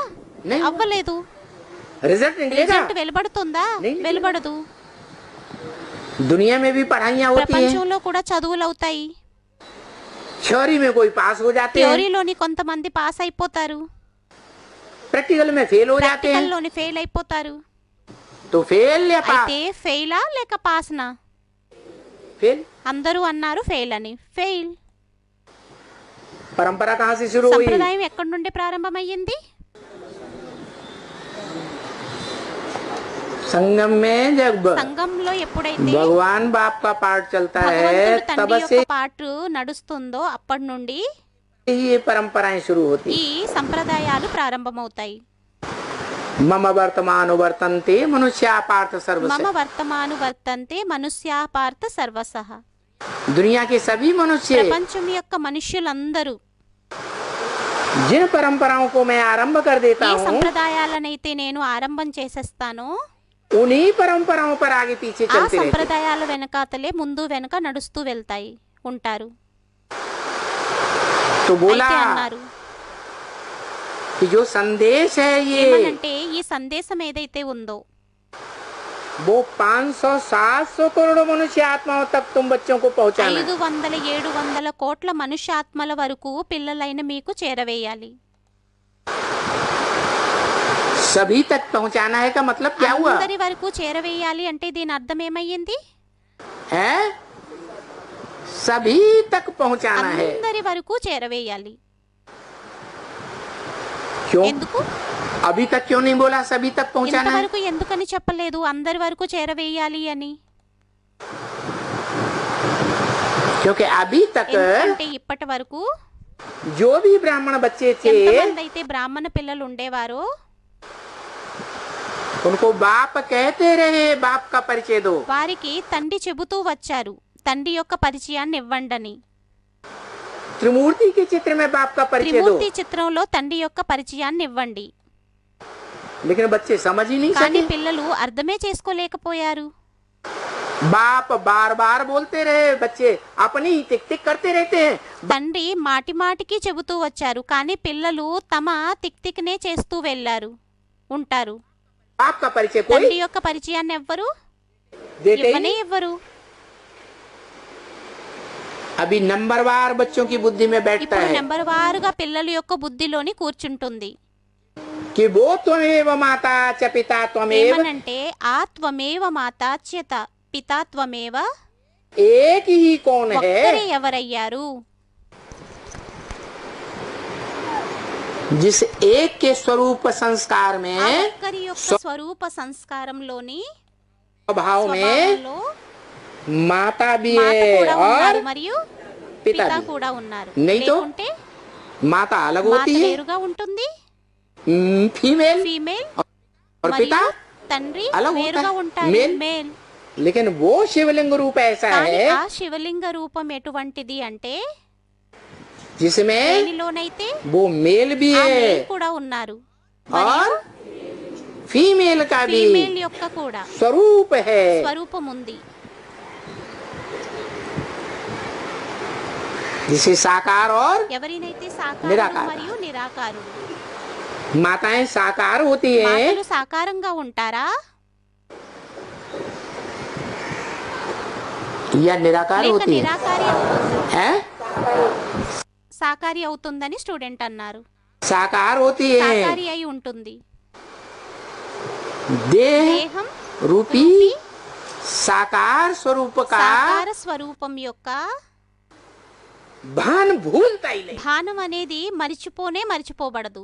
नहीं। అవ్వలేదు. रिजल्ट निकलेगा। రిజల్ట్ వెలువడుతుందా? नहीं। వెలువడదు. दुनिया में भी पढ़ाइयाँ होती है, ప్రపంచంలో కూడా చదువులు అవుతాయి. थ्योरी में कोई पास हो जाते हैं, థియరీలోని కొంతమంది పాస్ అయిపోతారు, प्रैक्टिकल में फेल हो जाते हैं। ప్రాక్టికల్లోని ఫెయిల్ అయిపోతారు. तो फेल या पास? అయితే ఫెయిలా లేక పాస్నా? फेल। అందరూ అన్నారు ఫెయిల్ అని. ఫెయిల్. परंपरा कहाँ से शुरू हुई? సంప్రదాయం ఎక్కడి నుండి ప్రారంభమయ్యింది? संगम में जब సంఘంలో ఎప్పుడైతే भगवान बाप का पाठ चलता है భగవంతుడు तब తండ్రి से యొక్క పాటు నడుస్తుందో అప్పటి నుండి ये परंपराएं शुरू होती। ఈ సంప్రదాయాలు ప్రారంభమవుతాయి. मम वर्तमान वर्तन्ते मनुष्या पार्थ सर्वस्य। మమ వర్తమాను వర్తంతే మనుష్యా పార్థ సర్వసః. दुनिया के सभी मनुष्य ప్రపంచం యొక్క మనుష్యులందరూ जिन परंपराओं को मैं आरंभ कर देता ఏ हूँ, సంప్రదాయాలనైతే నేను ఆరంభం చేసేస్తానో उन्हीं परंपराओं पर आगे पीछे ఆ चलते रहते। సంప్రదాయాల వెనకాతలే ముందు వెనక నడుస్తూ వెళ్తాయి ఉంటారు. तो बोला అయితే అన్నారు कि जो संदेश है ये ఏమనంటే ఈ సందేశం ఏదైతే ఉందో वो 500-700 करोड़ मनुष्य आत्माओं तक तुम बच्चों को पहुंचाना है। 500-700 కోట్ల మనుష్యాత్మల వరకు పిల్లలైన మీకు చేరవేయాలి. सभी तक पहुंचाना है का मतलब क्या हुआ అందరి వరకు చేరవేయాలి అంటే దీని అర్థం ఏమయ్యింది? है? सभी तक पहुंचाना है। అందరి వరకు చేరవేయాలి. क्यों? ఎందుకు? अभी तक क्यों नहीं बोला सभी तक पहुंचाना है? ఇంతవరకు ఎందుకని చెప్పలేదు అందరి వరకు చేరవేయాలి అని? क्योंकि अभी तक ఎందుకంటే ఇప్పటి వరకు जो भी ब्राह्मण बच्चे थे ఎంతమంది అయితే బ్రాహ్మణ పిల్లలు ఉండేవారో उनको बाप कहते रहे, बाप का परिचय दो। వారికి తండ్రి చెబుతూ వచ్చారు తండ్రి యొక్క పరిచయాన్ని ఇవ్వండని. त्रिमूर्ति के चित्र में बाप का परिचय दो, త్రిమూర్తి చిత్రంలో తండ్రి యొక్క పరిచయాన్ని ఇవ్వండి. लेकिन बच्चे समझ ही नहीं కానీ सके। పిల్లలు అర్థమే చేసుకోలేకపోయారు. बाप बार बार बोलते रहे, बच्चे अपनी ही टिक टिक करते रहते हैं। తండ్రి మాటి మాటికి చెబుతూ వచ్చారు కానీ పిల్లలు తమ తిక్తిక్నే చేస్తూ వెళ్ళారు ఉంటారు. बाप का परिचय कोई తండ్రి యొక్క పరిచయాన్ని ఎవ్వరు देते ही ఇవ్వనే नहीं। ఇవ్వరు. अभी नंबरवार बच्चों की बुद्धि में बैठता ఇప్పుడు है నెంబర్ వారుగా పిల్లల యొక్క బుద్ధిలోని కూర్చుంటుంది. कि वो त्वमेव माता च पिता त्वमेव, ఏమనంటే ఆ త్వమేవ మాతా చ్యత పితా త్వమేవ, एक ही कौन है ఒక్కరే ఎవరయ్యారు? जिस एक के स्वरूप संस्कार ఆ में ఒక్కరి యొక్క స్వరూప సంస్కారంలోని भाव में స్వభావంలో माता भी మాత है కూడా ఉన్నారు और మరియు पिता పిత भी। కూడా ఉన్నారు. नहीं तो లేకుంటే माता अलग మాత होती है, వేరుగా ఉంటుంది, फीमेल, ఫీమేల్ और మరియు पिता, తండ్రి अलग होता వేరుగా है, ఉంటారు, मेल। మేల్. लेकिन वो शिवलिंग रूप ऐसा కానీ है ఆ శివలింగ రూపం ఎటువంటిది అంటే जिसमें దేనిలోనైతే वो मेल भी ఆ है మేల్ కూడా ఉన్నారు और फीमेल का भी ఫీమేల్ యొక్క కూడా स्वरूप है। స్వరూపం ఉంది. जिसे साकार और ఎవరినైతే సాకారుడు నిరాకారుడు. మరియు నిరాకారుడు. माताएं साकार होती हैं మాతలు సాకారంగా ఉంటారా या निराकार లేక होती है? నిరాకారి అవుతుందా? हैं? సాకారి అవుతుందని స్టూడెంట్ అన్నారు. साकार होती है సాకారి అయి ఉంటుంది. देह దేహం रूपी साकार स्वरूप का సాకార స్వరూపం యొక్క भान भूलता ही नहीं। భానం అనేది మరిచిపోబడదు.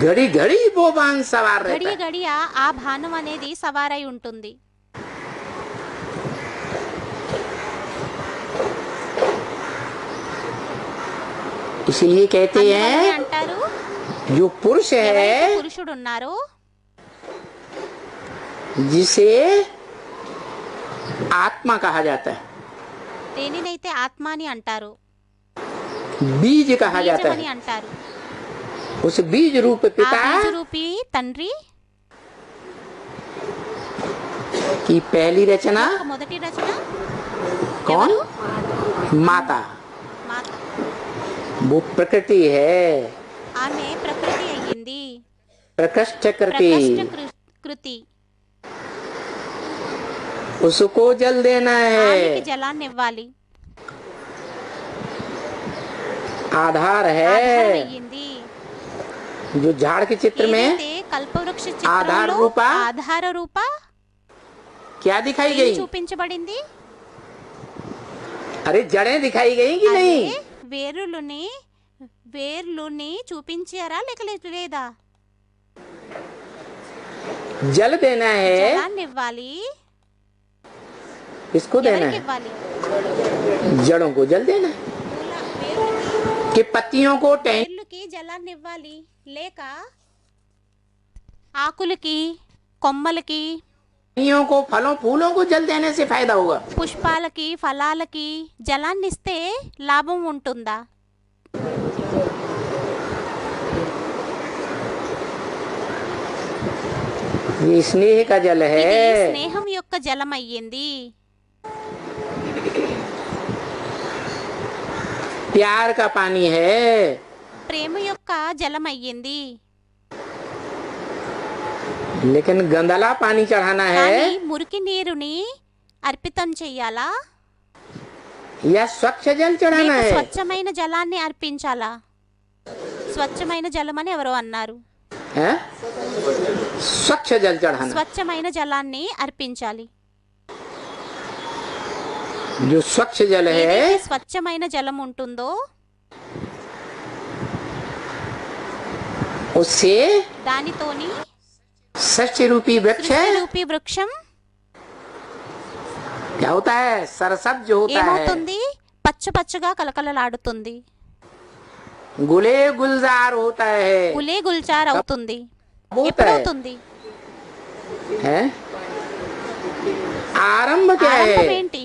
घड़ी घड़ी वो भान सवार रहता గడియ है। గడియ ఆ భానం అనేది సవారై ఉంటుంది. इसलिए कहते అందువల్లనే हैं అంటారు जो पुरुष ఎవరైతే है పురుషుడు ఉన్నారో जिसे आत्मा कहा जाता है, దేనినైతే ఆత్మ అని అంటారు, बीज कहा जाता బీజం అని है, అంటారు, उस बीज रूप ఆ पिता బీజరూపి తండ్రి की पहली रचना యొక్క మొదటి రచన कौन? ఎవరు? माता। మాత. वो प्रकृति है, ఆమె ప్రకృతి అయ్యింది, प्रकृष्ट कृति। ప్రకృష్ట కృతి. उसको जल देना ఆమెకి है, జలాన్ని ఇవ్వాలి, आधार ఆధారం है। అయ్యింది. जो झाड़ के चित्र में ఏదైతే కల్పవృక్ష ఆధార చిత్రంలో రూప ఆధార రూప क्या दिखाई ఏం गई? చూపించబడింది? अरे जड़ें दिखाई गई कि అదే नहीं? వేర్లుని చూపించారా లేదా? जल देना है, జలాన్ని ఇవ్వాలి. किसको देना ఎవరికి है? ఇవ్వాలి? जड़ों को जल देना है कि पत्तियों को వేర్లుకి జలాన్ని ఇవ్వాలి, లేక ఆకులకి కొమ్మలకి टहनियों को फलों फूलों को जल देने से फायदा होगा? పుష్పాలకి ఫలాలకి జలాన్ని इస్తే లాభం ఉంటుందా? ये स्नेह का जल ఇది है, స్నేహం యొక్క జలం అయ్యింది, प्यार का पानी है। ప్రేమ యొక్క జలం అయ్యింది. लेकिन गंदला पानी चढ़ाना है కానీ మురికి నీరుని అర్పితం చెయ్యాలా, या स्वच्छ जल चढ़ाना లేక है? స్వచ్ఛమైన జలాన్ని అర్పించాలా? స్వచ్ఛమైన జలం అని ఎవరో అన్నారు. हैं? स्वच्छ जल चढ़ाना, స్వచ్ఛమైన జలాన్ని అర్పించాలి. जो स्वच्छ जल है ఏదైతే స్వచ్ఛమైన జలం ఉంటుందో उससे దానితోని सृष्टि रूपी वृक्ष సృష్టిరూపీ వృక్షం क्या होता है? सरसब्ज होता है, ఏమవుతుంది? పచ్చ పచ్చగా కలకలలాడుతుంది, गुले गुलजार होता है। గులే గుల్చార్ అవుతుంది. होता है, ఎప్పుడవుతుంది? हैं? आरंभ क्या ఆరంభం है? ఏంటి?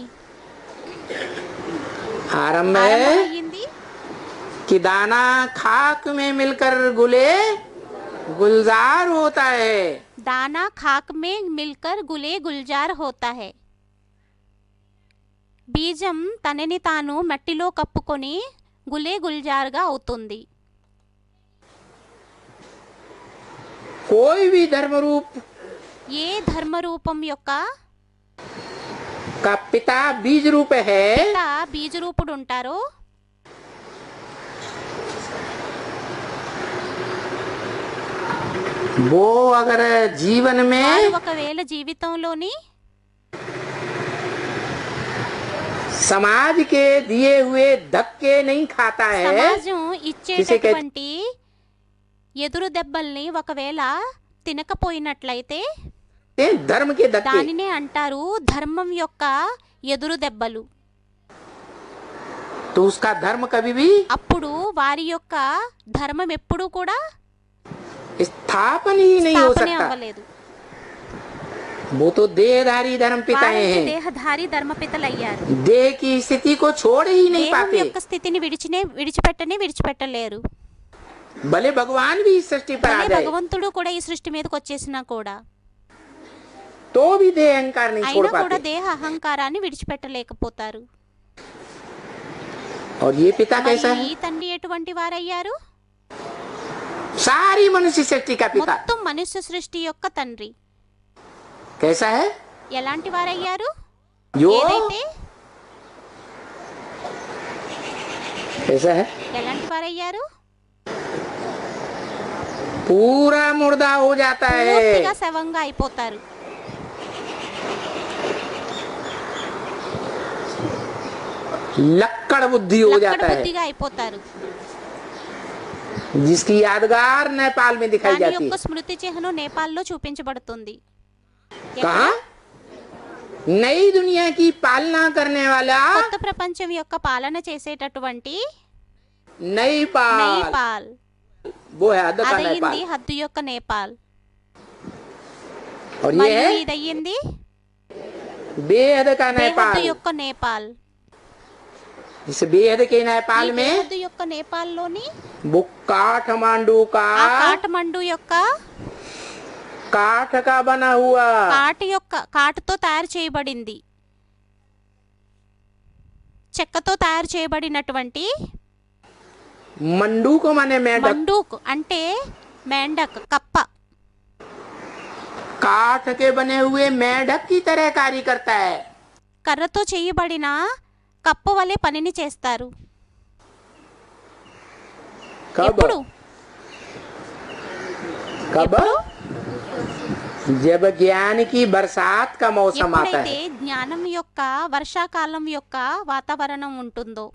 आरंभ ఆరంభం है అయ్యింది कि दाना खाक में मिलकर गुले गुलजार होता है। दाना खाक में मिलकर गुले गुलजार होता है. బీజం తనని తాను మట్టిలో కప్పుకొని గులే గుల్జార్గా అవుతుంది. कोई भी धर्म रूप ఏ ధర్మరూపం యొక్క का पिता बीज रूप है, పిత బీజరూపుడు ఉంటారో वो अगर जीवन వారు में ఒకవేళ జీవితంలోని समाज के दिए हुए धक्के नहीं खाता है, సమాజం ఇచ్చేటటువంటి ఎదురు దెబ్బల్ని ఒకవేళ తినకపోయినట్లయితే धर्म के धक्के, దానినే అంటారు ధర్మం యొక్క ఎదురు దెబ్బలు. तो उसका धर्म कभी भी అప్పుడు వారి యొక్క ధర్మం ఎప్పుడూ కూడా स्थापन ही नहीं हो స్థాపనే सकता। అవ్వలేదు. वो तो देहधारी धर्म पिताएं వారైతే हैं, దేహధారి ధర్మపితలయ్యారు. देह की स्थिति को छोड़ ही नहीं దేహం पाते। యొక్క స్థితిని విడిచిపెట్టలేరు. भले भगवान भी इस सृष्टि पर आ అదే जाए భగవంతుడు కూడా ఈ సృష్టి మీదకి వచ్చేసినా కూడా तो भी देह अहंकार नहीं छोड़ అయినా కూడా पाते। దేహ అహంకారాన్ని విడిచిపెట్టలేకపోతారు. और ये पिता మరి कैसा है? ఈ తండ్రి ఎటువంటి వారయ్యారు? सारी मनुष्य सृष्टि का पिता మొత్తం మనుష్య సృష్టి యొక్క తండ్రి. कैसा है? ఎలాంటి వారయ్యారు? जो ఏదైతే कैसा है? ఎలాంటి వారయ్యారు? पूरा मुर्दा हो जाता है, పూర్తిగా శవంగా అయిపోతారు. लक्कड़ बुद्धि हो లక్కడ जाता है, బుద్ధిగా అయిపోతారు. जिसकी यादगार नेपाल में दिखाई దాని जाती యొక్క है। స్మృతి చిహ్నం నేపాల్లో చూపించబడుతుంది. कहा? नई दुनिया की पालना करने वाला కొత్త ప్రపంచం యొక్క పాలన చేసేటటువంటి नैपाल నేపాల్. वो है हद का అదయ్యింది नेपाल హద్దు యొక్క నేపాల్. और ये మరియు है ఇదయ్యింది बेहद का బేహద్దు नेपाल యొక్క నేపాల్. इस बेहद के ఈ नेपाल में బేహద్దు యొక్క నేపాల్లోని वो काठमांडू का ఆ కాఠమండు యొక్క काठ का बना हुआ కాటుతో తయారు చేయబడింది, చెక్కతో తయారు చేయబడినటువంటి मंडू को माने मेंढक మండూక్ అంటే మేండక్ కప్ప. काठ के बने हुए मेंढक की तरह कार्य करता है కర్రతో చేయబడిన కప్ప వలె పనిని చేస్తారు. कब ఎప్పుడు कब ఎప్పుడు? जब ज्ञान की बरसात का मौसम आता ఎప్పుడైతే है జ్ఞానం యొక్క వర్షాకాలం యొక్క వాతావరణం ఉంటుందో.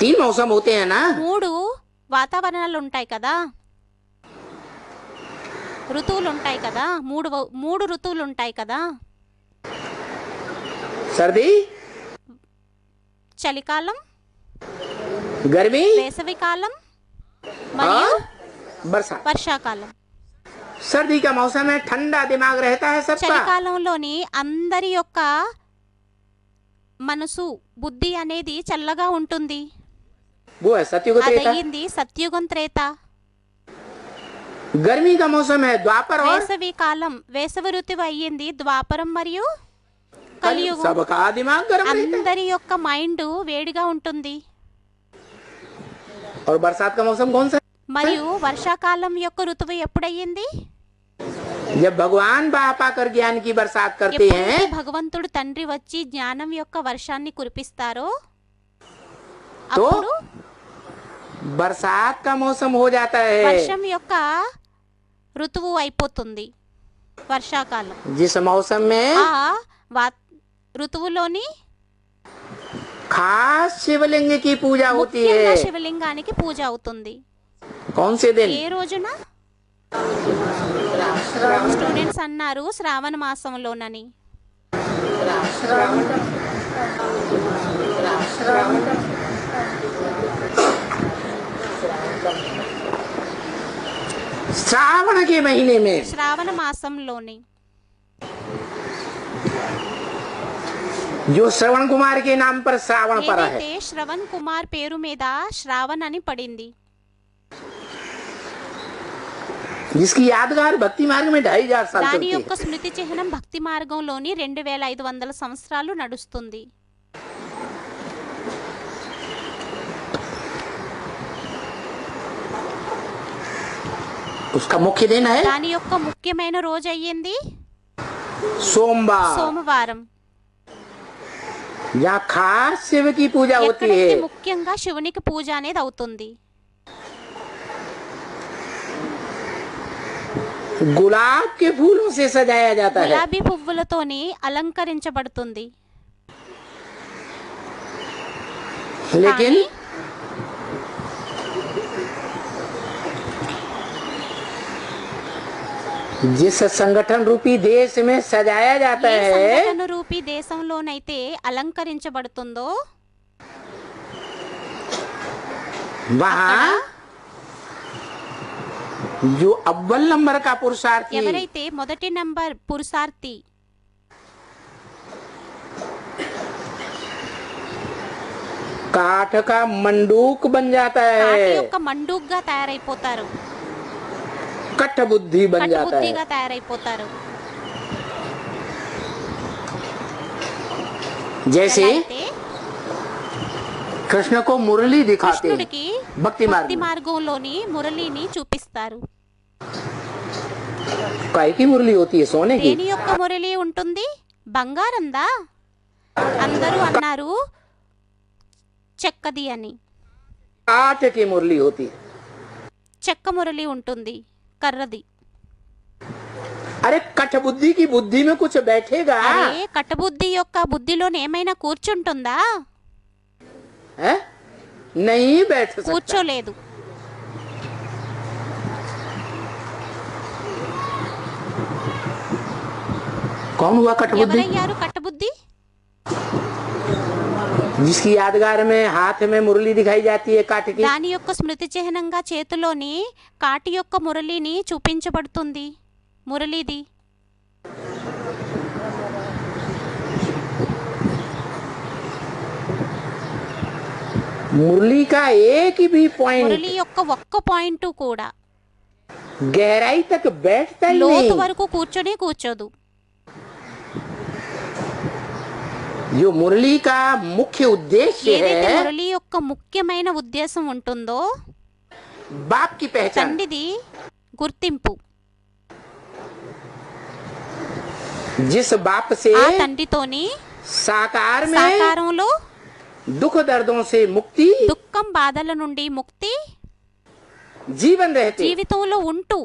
3 मौसम होते हैं ना 3 వాతావరణాలు ఉంటాయి కదా, ఋతువులు ఉంటాయి కదా, 3 ఋతువులు ఉంటాయి కదా. सर्दी చలికాలం, गर्मी వేసవికాలం మరియు और बरसात వర్షాకాలం. सर्दी का मौसम है ठंडा दिमाग रहता है सबका చలికాలంలోని అందరి యొక్క మనసు బుద్ధి అనేది చల్లగా ఉంటుంది. वो है सतयुग त्रेता అదయ్యింది సత్యుగం త్రేత. गर्मी का मौसम है द्वापर और వేసవి కాలం, వేసవి ఋతువు అయ్యింది ద్వాపరం మరియు కలియుగం. सबका दिमाग गर्म रहता है అందరి యొక్క మైండ్ వేడిగా ఉంటుంది. और बरसात का मौसम कौन सा మరియు వర్షాకాలం యొక్క ఋతువు ఎప్పుడయ్యింది? जब भगवान बाप आकर ज्ञान की बरसात करते ఎప్పుడైతే हैं భగవంతుడు తండ్రి వచ్చి జ్ఞానం యొక్క వర్షాన్ని కురిపిస్తారో तो అప్పుడు बरसात का मौसम हो जाता है వర్షం యొక్క ఋతువు అయిపోతుంది వర్షాకాలం. जिस मौसम में ఆ ఋతువులోని खास शिवलिंग की पूजा होती ముఖ్యంగా है శివలింగానికి పూజ అవుతుంది. कौन से दिन ఏ రోజున? స్టూడెంట్స్ అన్నారు శ్రావణ మాసంలోనని. श्रावण के महीने में శ్రావణ మాసంలోని जो श्रवण कुमार के नाम पर श्रावण पड़ा है ఏదైతే శ్రవణ్ కుమార్ పేరు మీద శ్రావణ్ అని పడింది, जिसकी यादगार भक्ति मार्ग में 2500 साल దాని चलती है యొక్క స్మృతి చిహ్నం భక్తి మార్గంలోని 2500 సంవత్సరాలు నడుస్తుంది. उसका मुख्य दिन है దాని యొక్క ముఖ్యమైన రోజు అయ్యింది सोमवार సోమవారం. जहाँ खास शिव की पूजा होती ఎక్కడైతే है ముఖ్యంగా శివునికి పూజ అనేది అవుతుంది. गुलाब के फूलों से सजाया जाता है గులాబీ పువ్వులతోని అలంకరించబడుతుంది. लेकिन కానీ जिस संगठन रूपी देश में सजाया जाता ఏ है సంఘటన రూపీ దేశంలోనైతే అలంకరించబడుతుందో वहाँ जो अव्वल नंबर का पुरुषार्थी ఎవరైతే మొదటి నంబర్ పురుషార్థి काठ का मंडूक बन जाता కాటి है యొక్క మండూక్గా తయారైపోతారు, कठ बुद्धि बन जाता है కట్టుబుద్ధిగా తయారైపోతారు. जैसे ఎలా అయితే कृष्ण को मुरली दिखाते हैं కృష్ణుడికి भक्ति मार्ग భక్తి में। మార్గంలోని మురళిని చూపిస్తారు. काय की मुरली होती है सोने की దేని యొక్క మురళి ఉంటుంది? బంగారందా? అందరూ అన్నారు చెక్కది అని. काठ की मुरली होती है చెక్క మురళి ఉంటుంది, కర్రది. अरे कठ बुद्धि की बुद्धि में कुछ बैठेगा అరే కట్టబుద్ధి యొక్క బుద్ధిలోనే ఏమైనా కూర్చుంటుందా? है? नहीं बैठ सकता కూర్చోలేదు. कौन हुआ कठ बुद्धि ఎవరయ్యారు కట్టబుద్ధి? जिसकी यादगार में हाथ में मुरली दिखाई जाती है काठ की। దాని యొక్క స్మృతి చిహ్నంగా చేతిలోని కాటి యొక్క మురళిని చూపించబడుతుంది. మురళిది मुरली का एक भी पॉइंट మురళి యొక్క ఒక్క పాయింట్ కూడా गहराई तक बैठता ही లోతు नहीं। వరకు కూర్చోదు. जो मुरली का मुख्य उद्देश्य ఏదైతే है మురళి యొక్క ముఖ్యమైన ఉద్దేశం ఉంటుందో बाप की पहचान, తండ్రిది గుర్తింపు. जिस बाप से ఆ తండ్రితోని साकार में సాకారంలో दुख दर्दों से मुक्ति, దుఃఖం బాధల నుండి ముక్తి, जीवन रहते జీవితంలో ఉంటూ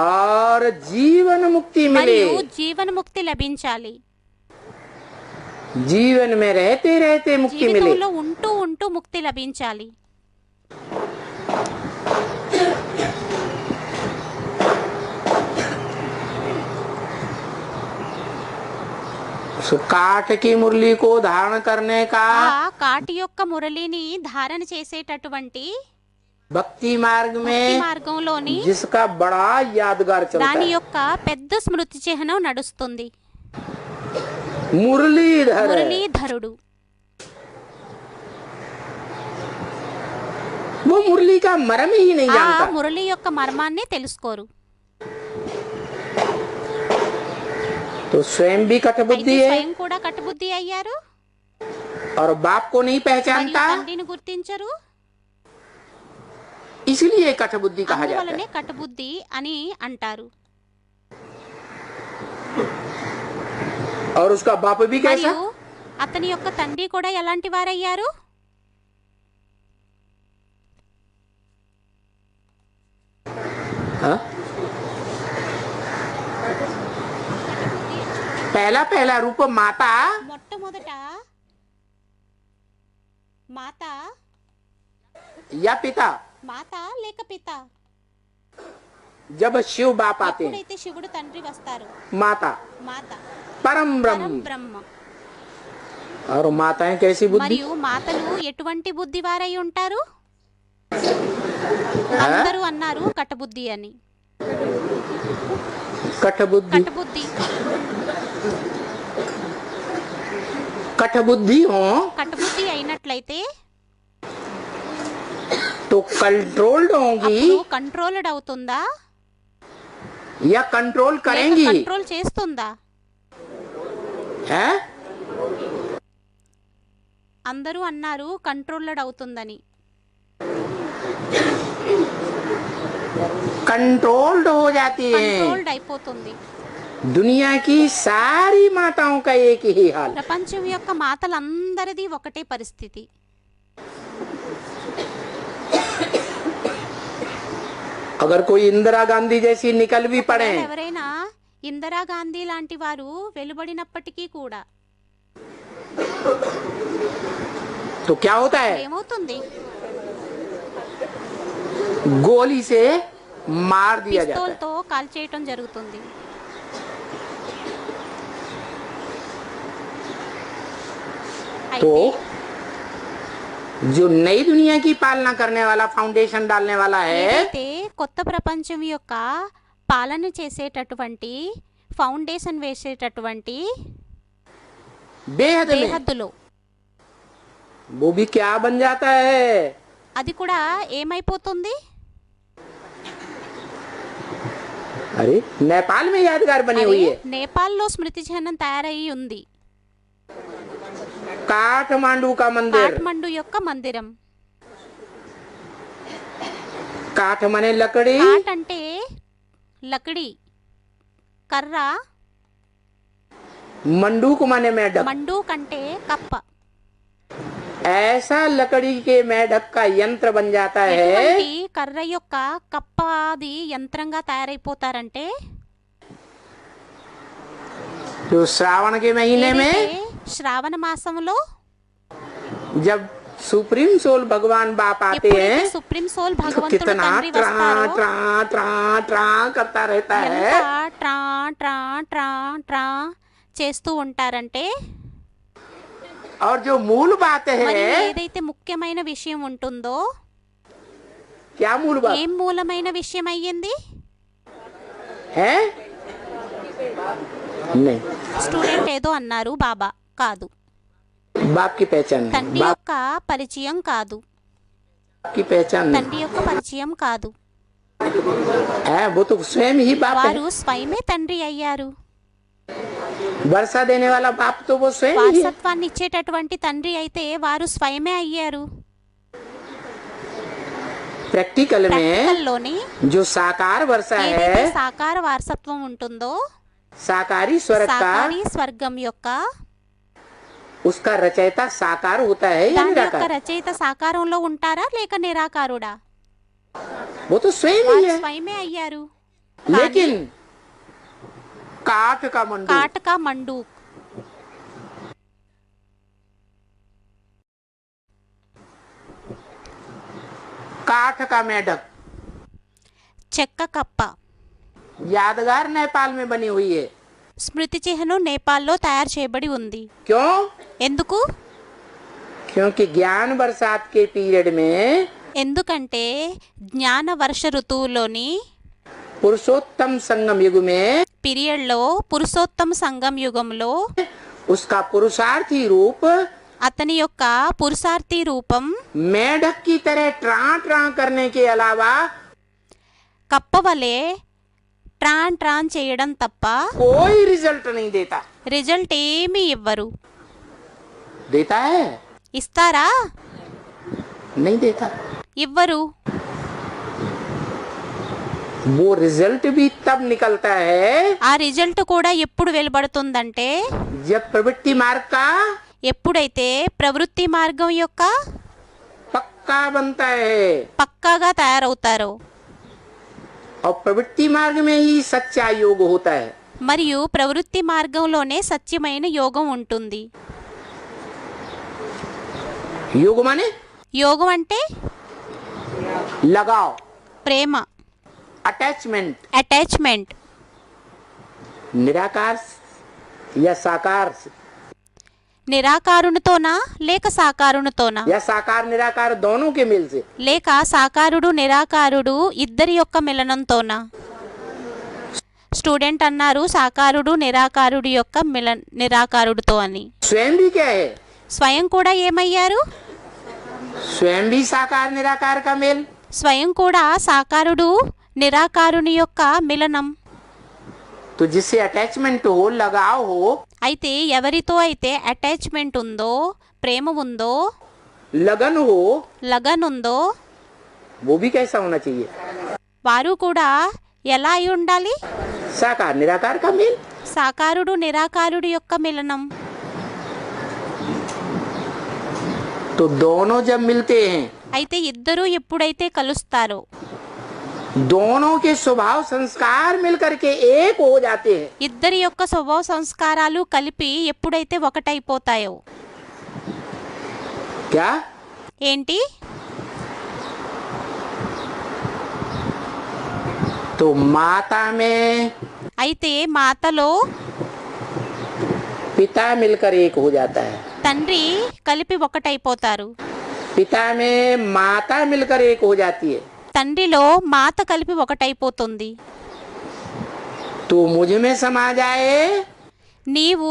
और जीवन मुक्ति मिले। మరియు జీవనముక్తి లభించాలి. जीवन में रहते रहते मुक्ति मिले। జీవితంలో ఉంటూ ఉంటూ ముక్తి లభించాలి. उस काठ की मुरली को धारण करने का ఆ కాటి యొక్క మురళిని ధారణ చేసేటటువంటి भक्ति मार्ग భక్తి में మార్గంలోని जिसका बड़ा यादगार चलता దాని है, యొక్క పెద్ద స్మృతి చిహ్నం నడుస్తుంది. मुरलीधर। మురళీధరుడు वो मुरली का मर्म ही नहीं ఆ जानता। మురళి యొక్క మర్మాన్ని తెలుసుకోరు. तो स्वयं भी అయితే कठबुद्धि है స్వయం కూడా కట్టుబుద్ధి అయ్యారు और बाप को नहीं మరియు पहचानता, తండ్రిని గుర్తించరు. इसलिए कठबुद्धि कहा जाता అందువలనే है। కట్టుబుద్ధి అని అంటారు. और उसका बाप भी कैसा? మరియు అతని యొక్క తండ్రి కూడా ఎలాంటి వారయ్యారు? हाँ? पहला पहला रूप माता మొట్టమొదట మాత या पिता, మాత లేక పిత. जब शिव बाप आते हैं, ఎప్పుడైతే శివుడు తండ్రి వస్తారు माता మాత परम పరం ब्रह्म। బ్రహ్మ. और माताएं कैसी बुद्धि? మరియు మాతలు ఎటువంటి బుద్ధి వారై ఉంటారు? हाँ? అందరూ అన్నారు కటబుద్ధి అని. कठबुद्धि। కటబుద్ధి कठबुद्धि हो కటబుద్ధి అయినట్లయితే तो कंट्रोल्ड होंगी అప్పుడు కంట్రోల్డ్ అవుతుందా या कंट्रोल లేక करेंगी? కంట్రోల్ చేస్తుందా? है? అందరూ అన్నారు కంట్రోల్డ్ అవుతుందని. कंट्रोल्ड हो जाती है। కంట్రోల్డ్ అయిపోతుంది. दुनिया की सारी माताओं का एक ही हाल। ప్రపంచం యొక్క మాతలందరిది ఒకటే పరిస్థితి. अगर कोई इंदिरा गांधी जैसी निकल भी पड़े ఎవరైనా ఇందిరాగాంధీ లాంటి వారు వెలువడినప్పటికీ కూడా तो क्या होता है? ఏమవుతుంది? गोली से मार दिया जाता है। పిస్తోల్తో కాల్ చేయటం జరుగుతుంది. तो అయితే जो नई दुनिया की पालना करने वाला, फाउंडेशन डालने वाला है, ఏదైతే కొత్త ప్రపంచం యొక్క పాలన చేసేటటువంటి ఫౌండేషన్ వేసేటటువంటి बेहद में దేహద్దులో वो भी क्या बन जाता है? అది కూడా ఏమైపోతుంది? अरे नेपाल में यादगार बनी అదే हुई है। నేపాల్లో స్మృతి చిహ్నం తయారయ్యి ఉంది. काठमांडू का मंदिर। కాఠ్మండు యొక్క మందిరం. काठ मने लकड़ी, కాట్ అంటే లకడి, కర్ర. मंडूक माने मेढक। మండు కంటే కప్ప. ऐसा लकड़ी के मेढक का यंत्र बन जाता है ఎటువంటి కర్ర యొక్క కప్పది యంత్రంగా తయారైపోతారంటే जो श्रावण के महीने में ఏదైతే శ్రావణ మాసంలో जब सुप्रीम सोल भगवान बाप आते ఎప్పుడైతే हैं సుప్రీం సోల్ तो భగవంతుడు कितना తండ్రి ट्रा వస్తారో ट्रा ट्रा ट्रा करता रहता ఎంత है। ట్రా ట్రా ట్రా ట్రా చేస్తూ ఉంటారంటే और जो मूल बात మరి है, ఏదైతే ముఖ్యమైన విషయం ఉంటుందో क्या मूल बात ఏం మూలమైన విషయం అయ్యింది? है? नहीं, స్టూడెంట్ ఏదో అన్నారు, బాబా కాదు. बाप की पहचान नहीं, తండ్రి बाप యొక్క పరిచయం కాదు. की पहचान नहीं తండ్రి యొక్క పరిచయం కాదు. है, वो तो स्वयं ही बाप है। వారు స్వయమే తండ్రి అయ్యారు. वर्षा देने वाला बाप तो वो स्वयं ही है। వారసత్వాన్ని ఇచ్చేటటువంటి తండ్రి అయితే వారు స్వయమే అయ్యారు. प्रैक्टिकल में ప్రాక్టికల్లోని जो साकार वर्षा ఏదైతే है, సాకార వారసత్వం ఉంటుందో साकारी स्वर्ग का, సాకారి స్వర్గం యొక్క उसका रचयिता साकार होता है या దాని యొక్క निराकार? రచయిత సాకారంలో ఉంటారా లేక నిరాకారుడా? वो तो स्वयं ही వారు है, స్వయమే అయ్యారు. लेकिन काठ का मंडू, కాటక మండు काठ का मेढक, చెక్క కప్ప यादगार नेपाल में बनी हुई है। స్మృతి చిహ్నం నేపాల్లో తయారు చేయబడి ఉంది. क्यों? ఎందుకు? क्योंकि ज्ञान बरसात के पीरियड में ఎందుకంటే జ్ఞాన వర్ష ఋతువులోని पुरुषोत्तम संगम युग में పీరియడ్లో పురుషోత్తమ సంగం యుగంలో उसका पुरुषार्थी रूप అతని యొక్క పురుషార్థి రూపం मेढक की तरह ट्रां ट्रां करने के अलावा కప్పవలే ట్రాన్ ట్రాన్ చేయడం తప్ప कोई रिजल्ट नहीं देता। రిజల్ట్ ఏమీ ఇవ్వరు. देता है? ఇస్తారా? नहीं देता। ఇవ్వరు. वो रिजल्ट भी तब निकलता है ఆ రిజల్ట్ కూడా ఎప్పుడు వెలువడుతుందంటే जब प्रवृत्ति मार्ग का ఎప్పుడైతే ప్రవృత్తి మార్గం యొక్క पक्का बनता है, పక్కాగా తయారవుతారో. और प्रवृत्ति मार्ग में ही सच्चा योग होता है। మరియు ప్రవృత్తి మార్గంలోనే సత్యమైన యోగం ఉంటుంది. योग माने యోగం అంటే लगाव, ప్రేమ, अटैचमेंट। అటాచ్మెంట్. निराकार या साकार, నిరాకారునితోనా లేక సాకారునితోనా या साकार निराकार दोनों के मेल से। లేక సాకారుడు నిరాకారుడు ఇద్దరి యొక్క మిలనంతోనా? స్టూడెంట్ అన్నారు సాకారుడు నిరాకారుడు యొక్క నిరాకారుడితో అని. स्वयं भी क्या है? స్వయం కూడా ఏమయ్యారు? स्वयं भी साकार निराकार का मेल। స్వయం కూడా సాకారుడు నిరాకారుని యొక్క మిలనం. तो जिससे अटैचमेंट हो, लगाव हो, అయితే ఎవరితో అయితే అటాచ్మెంట్ ఉందో, ప్రేమ ఉందో, लगन हो, లగన్ ఉందో वो भी कैसा होना चाहिए? వారు కూడా ఎలా అయి ఉండాలి? साकार निराकार का मेल। సాకారుడు నిరాకారుడి యొక్క మిలనం. तो दोनों जब मिलते हैं, అయితే ఇద్దరూ ఎప్పుడైతే కలుస్తారో, दोनों के स्वभाव संस्कार मिलकर के एक हो जाते हैं। ఇద్దరి యొక్క స్వభావ సంస్కారాలు కలిపి ఎప్పుడైతే ఒకటైపోతాయో. क्या? ఏంటి? तो माता में అయితే మాతలో पिता मिलकर एक हो जाता है, తండ్రి కలిపి ఒకటైపోతారు. पिता में माता मिलकर एक हो जाती है। తండ్రిలో మాత కలిపి ఒకటైపోతుంది. तो मुझ में समा जाए, నీవు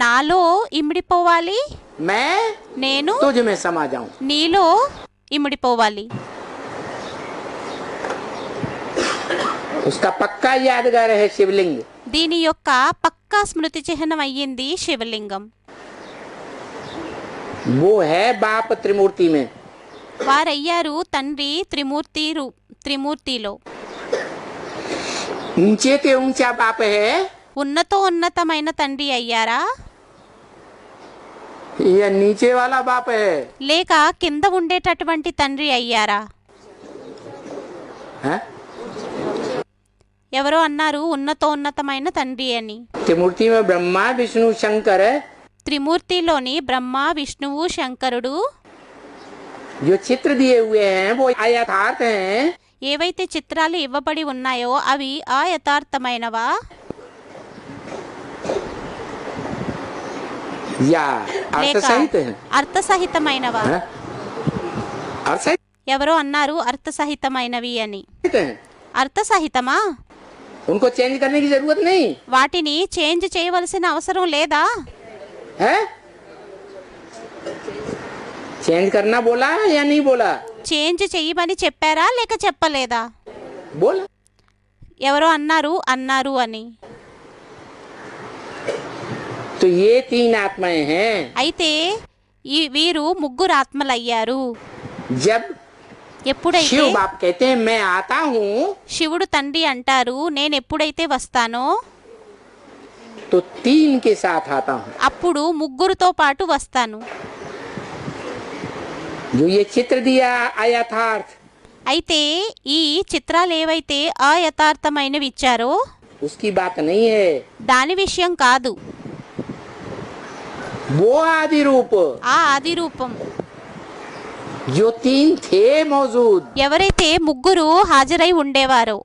నాలో ఇమిడిపోవాలి, मैं నేను तुझ में समा जाऊं। నీలో ఇమిడిపోవాలి. उसका पक्का यादगार है शिवलिंग। దీని యొక్క పక్కా స్మృతి చిహ్నం అయ్యింది శివలింగం. वो है बाप त्रिमूर्ति में। వారయ్యారు తండ్రి త్రిమూర్తిలో. ऊंचे के ऊंचा बाप है ఉన్నతమైన తండ్రి అయ్యారా या नीचे वाला बाप है? లేక కింద ఉండేటటువంటి తండ్రి అయ్యారా? हैं? ఎవరో అన్నారు ఉన్నతమైన తండ్రి అని. त्रिमूर्ति में ब्रह्मा विष्णु शंकर, త్రిమూర్తిలోని బ్రహ్మ విష్ణువు శంకరుడు जो चित्र दिए हुए हैं वो यथार्थ हैं, ఏవైతే చిత్రాలు ఇవ్వబడి ఉన్నాయో అవి అయథార్థమైనవా? या अर्थ లేక सहित है అర్థసహితమైనవా? हाँ? अर्थ सहित ఎవరో అన్నారు అర్థసహితమైనవి అని. है అర్థసహితమా? उनको चेंज करने की जरूरत नहीं వాటిని చేంజ్ చేయవలసిన అవసరం లేదా? है चेंज करना बोला या नहीं बोला చేంజ్ చెయ్యమని చెప్పారా లేక చెప్పలేదా? बोला ఎవరో అన్నారు అని. तो ये तीन आत्माएं हैं అయితే వీరు ముగ్గురు ఆత్మలయ్యారు. जब ఎప్పుడైతే शिव बाप कहते हैं मैं आता हूँ శివుడు తండ్రి అంటారు నేను ఎప్పుడైతే వస్తానో तो तीन के साथ आता हूँ అప్పుడు ముగ్గురుతో పాటు వస్తాను. जो ये चित्र दिया अयथार्थ అయితే ఈ చిత్రాలు ఏవైతే అయథార్థమైనవి ఇచ్చారో उसकी बात नहीं है దాని విషయం కాదు. वो आदि रूप ఆ ఆది రూపం जो तीन थे मौजूद ఎవరైతే ముగ్గురు హాజరై ఉండేవారో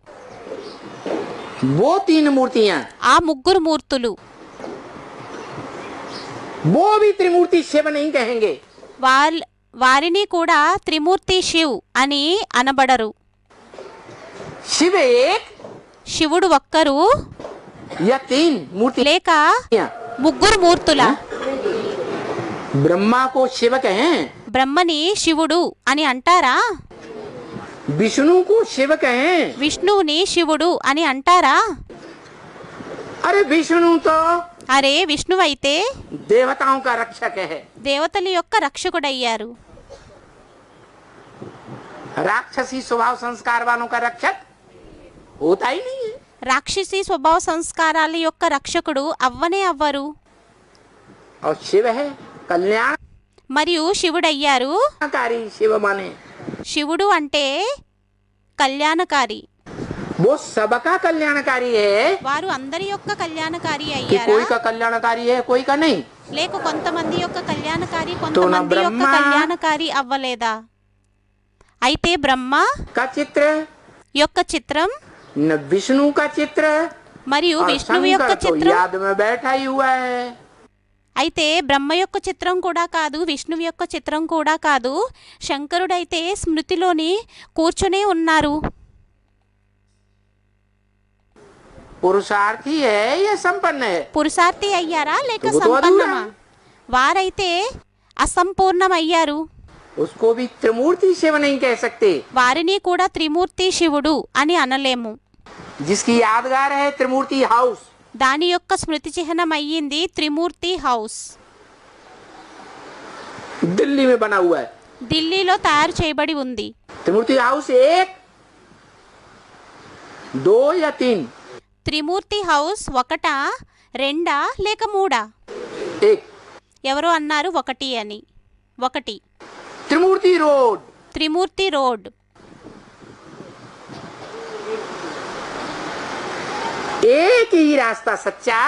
वो तीन मूर्तियां ఆ ముగ్గురు మూర్తులు वो भी त्रिमूर्ति शिव नहीं कहेंगे వారిని కూడా త్రిమూర్తి శివ్ అని అనబడరు. शिव एक శివుడు ఒక్కరు या तीन मूर्ति లేక ముగ్గురు మూర్తుల? ब्रह्मा को शिव कहें బ్రహ్మని శివుడు అని అంటారా? विष्णु को शिव कहें విష్ణువుని శివుడు అని అంటారా? अरे विष्णु तो అరే విష్ణువైతే देवताओं का रक्षक है దేవతల యొక్క రక్షకుడయ్యారు. राक्षसी स्वभाव संस्कार वालों का रक्षक होता ही नहीं है రాక్షసి స్వభావ సంస్కారాల యొక్క రక్షకుడు అవ్వనే అవ్వరు. और शिव है कल्याणकारी మరియు శివుడయ్యారు. शिव माने శివుడు అంటే కళ్యాణకారి. वो सबका कल्याणकारी है వారు అందరి యొక్క కళ్యాణకారి कि అయ్యారా? कोई का कल्याणकारी है कोई का नहीं లేక కొంతమంది యొక్క కళ్యాణకారి కొంతమంది యొక్క బ్రహ్మ కళ్యాణకారి అవ్వలేదా? అయితే బ్రహ్మ का चित्र యొక్క చిత్రం न विष्णु का चित्र మరియు और విష్ణువు యొక్క शंकर तो చిత్రం. याद में बैठा ही हुआ है అయితే బ్రహ్మ యొక్క చిత్రం కూడా కాదు, విష్ణువు యొక్క చిత్రం కూడా కాదు. శంకరుడైతే స్మృతిలోని కూర్చునే ఉన్నారు. पुरुषार्थी है या संपन्न है పురుషార్థి అయ్యారా లేక तो वो तो సంపన్నమా? अधूरा వారైతే అసంపూర్ణమయ్యారు. उसको भी त्रिमूर्ति शिव नहीं कह सकते వారిని కూడా త్రిమూర్తి శివుడు అని అనలేము. जिसकी यादगार है त्रिमूर्ति हाउस దాని యొక్క స్మృతి చిహ్నం అయ్యింది త్రిమూర్తి హౌస్. दिल्ली में बना हुआ है ఢిల్లీలో తయారు చేయబడి ఉంది. त्रिमूर्ति हाउस एक दो या तीन త్రిమూర్తి హౌస్ ఒకటా రెండా లేక మూడా? एक ఎవరో అన్నారు ఒకటి అని. ఒకటి. त्रिमूर्ति रोड త్రిమూర్తి రోడ్. एक ही रास्ता सच्चा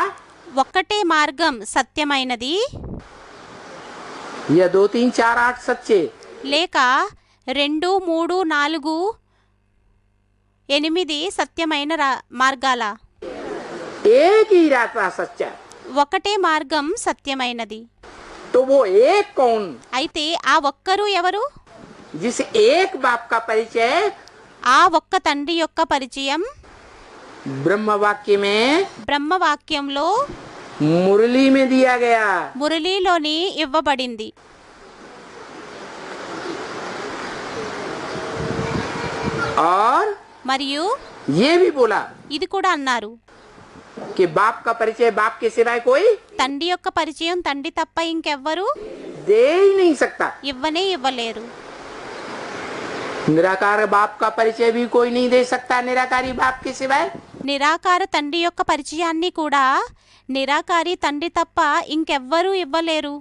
ఒక్కటే మార్గం సత్యమైనది या दो तीन चार आठ सच्चे లేక 2 3 4 8 సత్యమైన మార్గాల? एक ही रास्ता सच्चा ఒకటే మార్గం సత్యమైనది. तो वो एक कौन అయితే ఆ ఒక్కరు ఎవరు? जिस एक बाप का परिचय ఆ ఒక్క తండ్రి యొక్క పరిచయం ब्रह्म वाक्य में బ్రహ్మవాక్యంలో मुरली में दिया गया మురళీలోని ఇవ్వబడింది. और మరియు ये भी बोला ఇది కూడా అన్నారు कि बाप का परिचय बाप के सिवाय कोई తండ్రి యొక్క పరిచయం తండ్రి తప్ప ఇంకెవ్వరు दे ही नहीं सकता ఇవ్వనే ఇవ్వలేరు. निराकार बाप का परिचय भी कोई नहीं दे सकता निराकारी बाप के सिवाय నిరాకార తండ్రి యొక్క పరిచయాన్ని కూడా నిరాకారి తండ్రి తప్ప ఇంకెవ్వరూ ఇవ్వలేరు.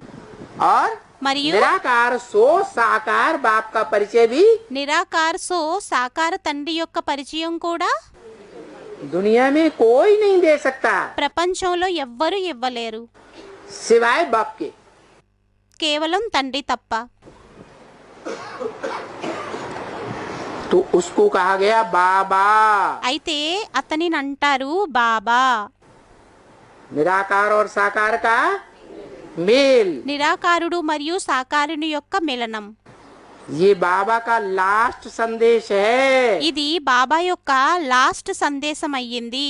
और మరియు निराकार सो साकार बाप का परिचय भी నిరాకార సో సాకార తండ్రి యొక్క పరిచయం కూడా दुनिया में कोई नहीं दे सकता ప్రపంచంలో ఎవ్వరూ ఇవ్వలేరు सिवाय बाप के కేవలం తండ్రి తప్ప. तो उसको कहा गया बाबा అయితే अतनिని అంటారు బాబా. निराकार और साकार का मेल, నిరాకారుడు మరియు సాకారుని యొక్క మిలనం. ये बाबा का लास्ट संदेश है. ఇది బాబా యొక్క లాస్ట్ సందేశం అయ్యింది.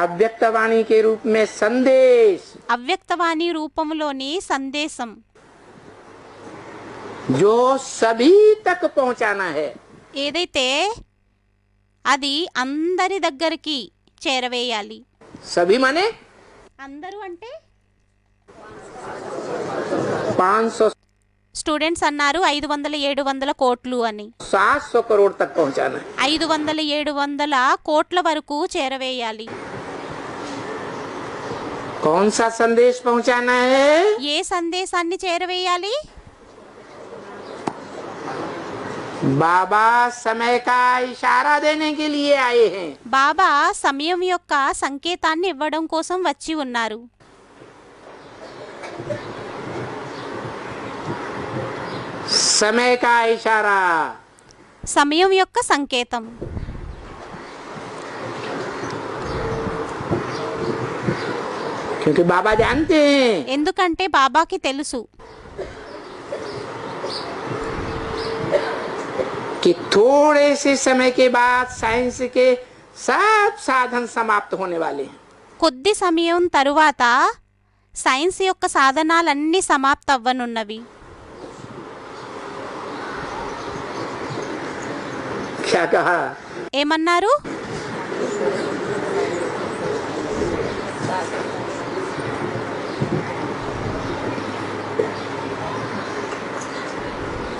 अव्यक्तवाणी के रूप में संदेश, అవ్యక్తవాణి రూపంలోని సందేశం, जो सभी तक पहुंचाना है. ఏదైతే అది అందరి దగ్గరికి చేరవేయాలి. सभी माने అందరూ అంటే 500 స్టూడెంట్స్ అన్నారు 500-700 కోట్లు అని. 700 करोड़ तक पहुंचाना है. 500-700 కోట్ల వరకు చేరవేయాలి. कौन सा संदेश पहुंचाना है? ఏ సందేశాన్ని చేరవేయాలి? बाबा समय का इशारा देने के लिए आए हैं. బాబా సమయం యొక్క సంకేతాన్ని ఇవ్వడం కోసం వచ్చి ఉన్నారు. समय का इशारा, సమయం యొక్క సంకేతం. क्योंकि बाबा जानते हैं ఎందుకంటే బాబాకి తెలుసు कि थोड़े से समय के बाद साइंस के सब साधन समाप्त होने वाले हैं. కొద్ది సమయం తరువాత సైన్స్ యొక్క సాధనాలన్నీ సమాప్తవ్వనున్నవి. क्या कहा? ఏమన్నారు?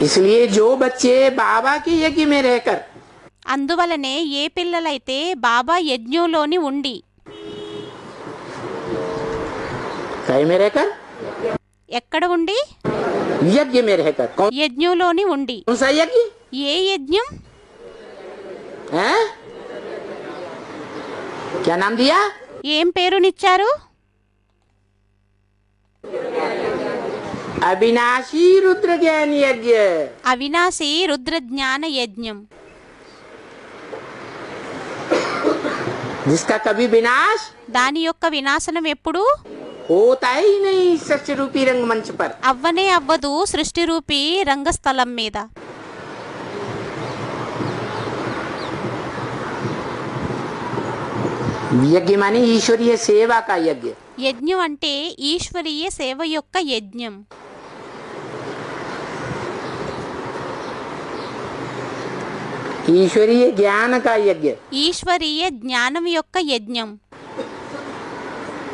इसलिए जो बच्चे बाबा के यज्ञ में रहकर అందువలనే ఏ పిల్లలైతే బాబా యజ్ఞంలోని ఉండి, कहीं में रहकर, ఎక్కడ ఉండి? यज्ञ में रहकर. कौन యజ్ఞంలోని ఉండి. सा यज्ञ ఏ యజ్ఞం? है? क्या नाम दिया? ఏం పేరునిచ్చారు? अविनाशी रुद्र ज्ञान यज्ञ. అవినాశి రుద్ర జ్ఞాన యజ్ఞం, जिसका कभी विनाश దాని యొక్క వినాశనం ఎప్పుడు होता ही नहीं सच रूपी रंगमंच पर. అవ్వనే అవ్వదు సృష్టి రూపీ రంగస్థలం మీద. यज्ञ माने ईश्वरीय सेवा का यज्ञ. యజ్ఞం అంటే ఈశ్వరీయ సేవ యొక్క యజ్ఞం. ईश्वरीय ज्ञान का यज्ञ. ఈశ్వరీయ జ్ఞానం యొక్క యజ్ఞం.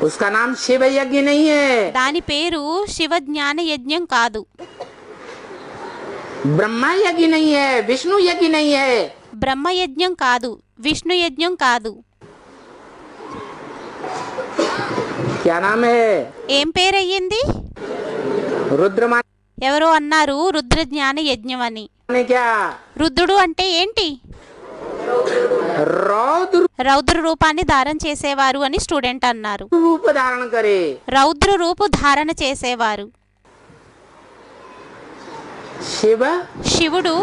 उसका नाम शिव यज्ञ नहीं है, దాని పేరు శివ జ్ఞాన యజ్ఞం కాదు. ब्रह्मा यज्ञ नहीं है, विष्णु यज्ञ नहीं है. బ్రహ్మ యజ్ఞం కాదు, విష్ణు యజ్ఞం కాదు. क्या नाम है? ఏం పేరయ్యింది? रुद्र ఎవరో అన్నారు రుద్ర జ్ఞాన యజ్ఞం అని. माने क्या? రుద్రుడు అంటే ఏంటి? रौद्र రౌద్ర రూపాన్ని ధారణ చేసేవారు అని స్టూడెంట్ అన్నారు. रूप धारण करे. రౌద్ర రూపు ధారణ చేసేవారు. शिव శివుడు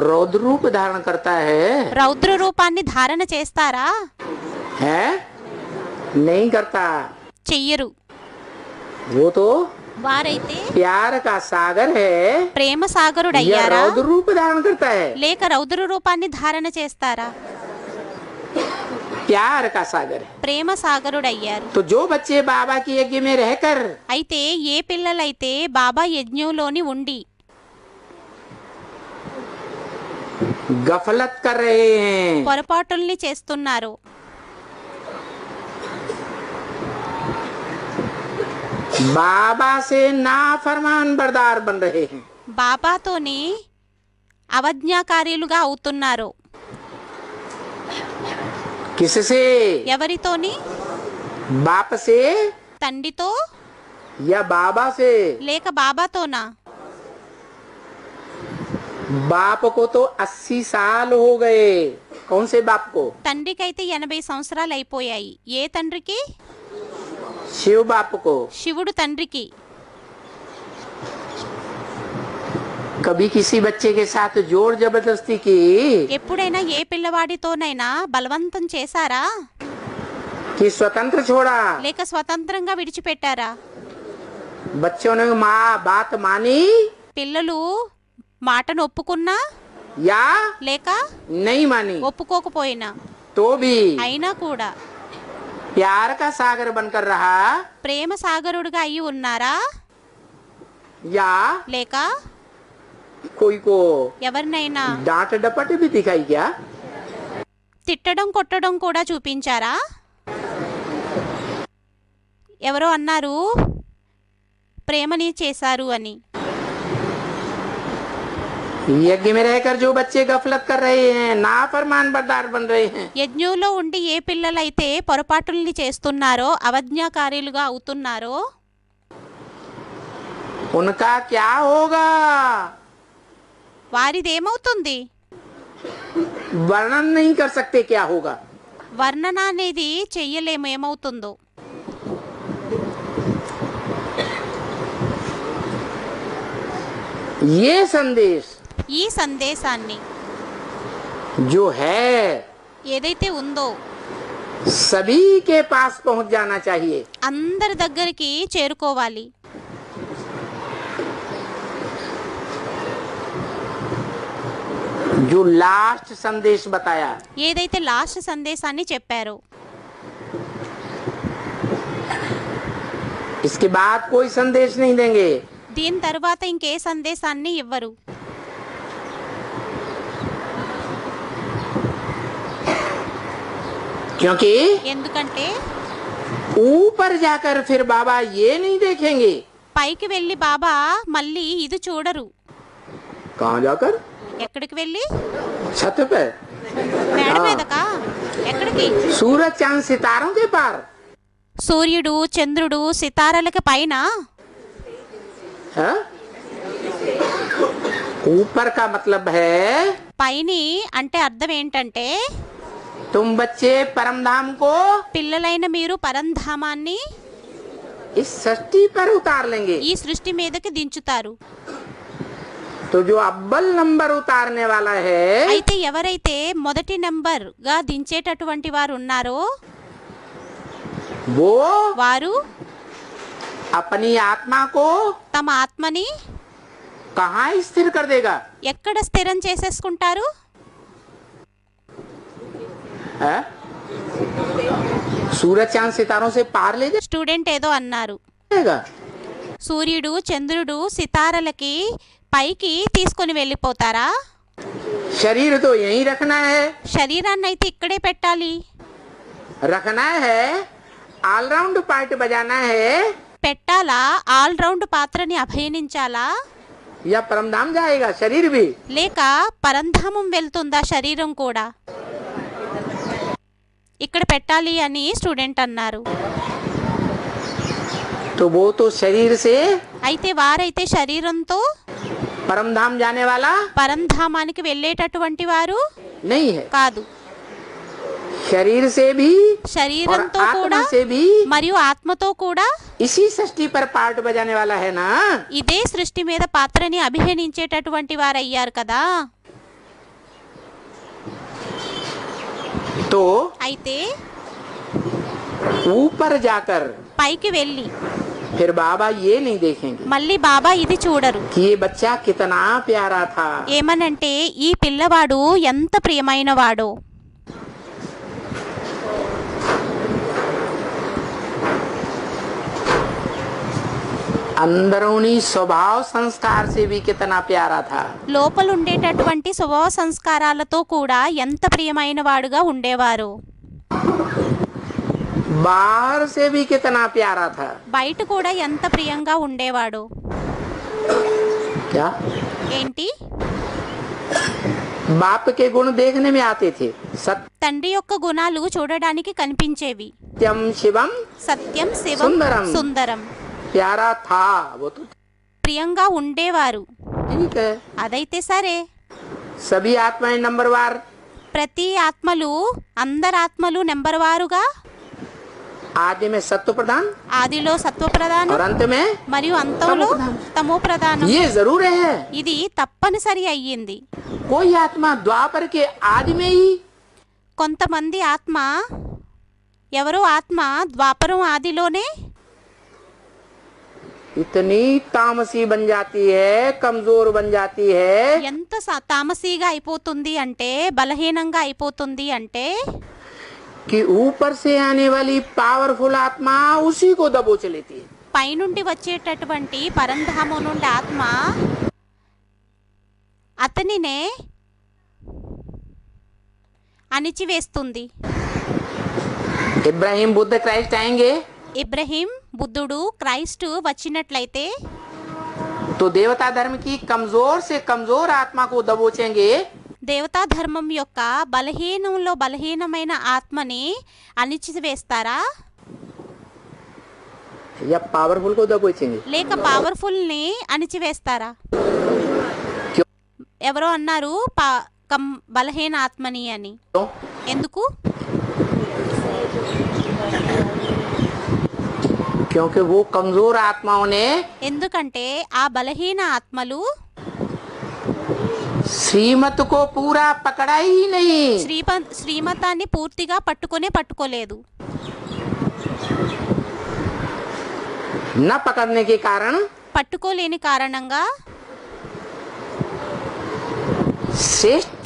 रौद्र रूप धारण करता है? రౌద్ర రూపాన్ని ధారణ చేస్తారా? है? नहीं करता. చెయ్యరు. वो तो వారైతే प्यार का सागर है. ప్రేమ या సాగరుడయ్యారా रौद्र रूप धारण करता है? లేక రౌద్ర రూపాన్ని ధారణ చేస్తారా? प्यार का सागर है. ప్రేమ సాగరుడయ్యారు. तो जो बच्चे बाबा के यज्ञ में रहकर అయితే ఏ పిల్లలైతే బాబా యజ్ఞంలోని ఉండి गफलत कर रहे हैं, పొరపాటుల్ని చేస్తున్నారో, बाबा से नाफरमान बरदार बन रहे हैं, బాబాతోని అవజ్ఞాకార్యులుగా అవుతున్నారో, किससे? ఎవరితోని? बाप से తండ్రితో या बाबा से? లేక బాబాతోనా? बाप को तो 80 साल हो गए. कौन से बाप को? తండ్రికైతే 80 సంవత్సరాలు అయిపోయాయి. ఏ తండ్రికి? शिव बाप को. శివుడు తండ్రికి. कभी किसी बच्चे के साथ जोर जबरदस्ती की? ఎప్పుడైనా ఏ పిల్లవాడితోనైనా బలవంతం చేశారా? कि स्वतंत्र छोड़ा? లేక స్వతంత్రంగా విడిచిపెట్టారా? बच्चों ने माँ बात मानी పిల్లలు మాటను ఒప్పుకున్నా या లేక नहीं मानी ఒప్పుకోకపోయినా तो भी అయినా కూడా प्यार का सागर बनकर रहा ప్రేమ సాగరుడుగా అయి ఉన్నారా? या లేక कोई को ఎవరినైనా डांट डपट भी दिखाई क्या? తిట్టడం కొట్టడం కూడా చూపించారా? ఎవరో అన్నారు ప్రేమని చేశారు అని. यज्ञ में रहकर जो बच्चे गफलत कर रहे हैं नाफरमान बरदार बन रहे हैं యజ్ఞంలో ఉండి ఏ పిల్లలైతే పొరపాటుల్ని చేస్తున్నారో అవజ్ఞాకార్యులుగా అవుతున్నారో उनका क्या होगा? వారిదేమవుతుంది? वर्णन नहीं कर सकते क्या होगा। వర్ణన అనేది చెయ్యలేము ఏమవుతుందో. ये संदेश ఈ సందేశాన్ని जो है ఏదైతే ఉందో सभी के पास पहुंच जाना चाहिए। అందరి దగ్గరికి చేరుకోవాలి. जो लास्ट संदेश बताया ఏదైతే లాస్ట్ సందేశాన్ని చెప్పారో इसके बाद कोई संदेश नहीं देंगे। దీని తర్వాత ఇంకే సందేశాన్ని ఇవ్వరు. क्योंकि ఎందుకంటే ऊपर जाकर फिर बाबा ये नहीं देखेंगे। పైకి వెళ్ళి బాబా మళ్ళీ ఇది చూడరు. कहाँ जाकर? ఎక్కడికి వెళ్ళి? छत पे, మేడ మీదకా? ఎక్కడికి? सूरज चांद सितारों के पार। సూర్యుడు చంద్రుడు సితారలకి పైన. हाँ? ऊपर का मतलब है పైని అంటే అర్థం ఏంటంటే तुम बच्चे परमधाम को పిల్లలైన మీరు పరంధామాన్ని इस सृष्टि पर उतार लेंगे। ఈ సృష్టి మీదకి దించుతారు. तो जो अव्वल नंबर उतारने वाला है అయితే ఎవరైతే మొదటి నంబర్ గా దించేటటువంటి వారు ఉన్నారో वो వారు अपनी आत्मा को తమ ఆత్మని कहाँ स्थिर कर देगा? ఎక్కడ స్థిరం చేసేసుకుంటారు? है? सूरज चांद सितारों से पार ले స్టూడెంట్ ఏదో అన్నారు. जाएगा। సూర్యుడు చంద్రుడు సితారలకి పైకి తీసుకొని వెళ్ళిపోతారా? शरीर तो यहीं रखना है। శరీరాన్ని అయితే ఇక్కడే పెట్టాలి. रखना है, ऑलराउंड पार्ट बजाना है, పెట్టాలా? ఆల్ రౌండ్ పాత్రని అభయనించాలా? या परमधाम जाएगा शरीर भी? లేక పరంధామం వెళ్తుందా శరీరం కూడా? ఇక్కడ పెట్టాలి అని స్టూడెంట్ అన్నారు. तो वो तो शरीर से అయితే వారైతే శరీరంతో परमधाम जाने वाला పరంధామానికి వెళ్ళేటటువంటి వారు नहीं है। కాదు. शरीर से भी और శరీరంతో आत्मा కూడా से भी మరియు ఆత్మతో కూడా इसी सृष्टि पर पार्ट बजाने वाला है ना। ఇదే సృష్టి మీద పాత్రని అభినయించేటటువంటి వారు అయ్యారు కదా. तो అయితే ऊपर जाकर పైకి వెళ్ళి फिर बाबा ये नहीं देखेंगे మళ్ళీ బాబా ఇది చూడరు. कि ये बच्चा कितना प्यारा था। ఏమనంటే ఈ పిల్లవాడు ఎంత ప్రియమైన వాడో. अंदरूनी स्वभाव संस्कार से भी कितना प्यारा था। లోపల ఉండేటటువంటి స్వభావ సంస్కారాలతో కూడా ఎంత ప్రియమైన వాడుగా ఉండేవారు. बाहर से भी कितना प्यारा था। బయట కూడా ఎంత ప్రియంగా ఉండేవాడు. क्या? ఏంటి? बाप के गुण देखने में आते थे। తండ్రి యొక్క గుణాలు చూడడానికి కనిపించేవి. सत्यम शिवम సత్యం శివం సుందరం. సుందరం. प्यारा था वो तो ప్రియంగా ఉండేవారు. ठीक है। అదైతే సరే, सभी आत्माएं नंबरवार, ప్రతి ఆత్మలు అందరు ఆత్మలు నెంబర్ వారుగా आदि में सत्व प्रधान ఆదిలో సత్వ ప్రధానం और अंत में మరియు అంతంలో తమో ప్రధానం. ये जरूर है। ఇది తప్పనిసరి అయ్యింది. कोई आत्मा द्वापर के आदि में ही కొంతమంది ఆత్మ ఎవరో ఆత్మ ద్వాపరం ఆదిలోనే इतनी तामसी बन जाती है, कमजोर बन जाती है ఎంత తామసీగా అయిపోతుంది అంటే, బలహీనంగా అయిపోతుంది అంటే, कि ऊपर से आने वाली पावरफुल आत्मा उसी को दबोच लेती है। పైనుండి వచ్చేటటువంటి పరంధామం నుండి ఆత్మ అతనినే అణిచివేస్తుంది. इब्राहिम बुद्ध क्राइस्ट आएंगे ఇబ్రహీం, బుద్ధుడు, క్రైస్తు వచ్చినట్లయితే तो देवता धर्म की कमजोर से कमजोर आत्मा को दबोचेंगे, దేవతా ధర్మం యొక్క బలహీనంలో బలహీనమైన ఆత్మని అణిచివేస్తారా, या पावरफुल को दबोचेंगे? లేక పవర్ఫుల్ని అణిచివేస్తారా? क्यों? ఎవరో అన్నారు బలహీన ఆత్మని అని. क्यों? ఎందుకు? क्योंकि वो कमजोर आत्माओं ने ఎందుకంటే ఆ బలహీన ఆత్మలు श्रीमत को पूरा पकड़ा ही नहीं। శ్రీమతాన్ని పూర్తిగా పట్టుకోలేదు. न पकड़ने के कारण పట్టుకోలేని కారణంగా श्रेष्ठ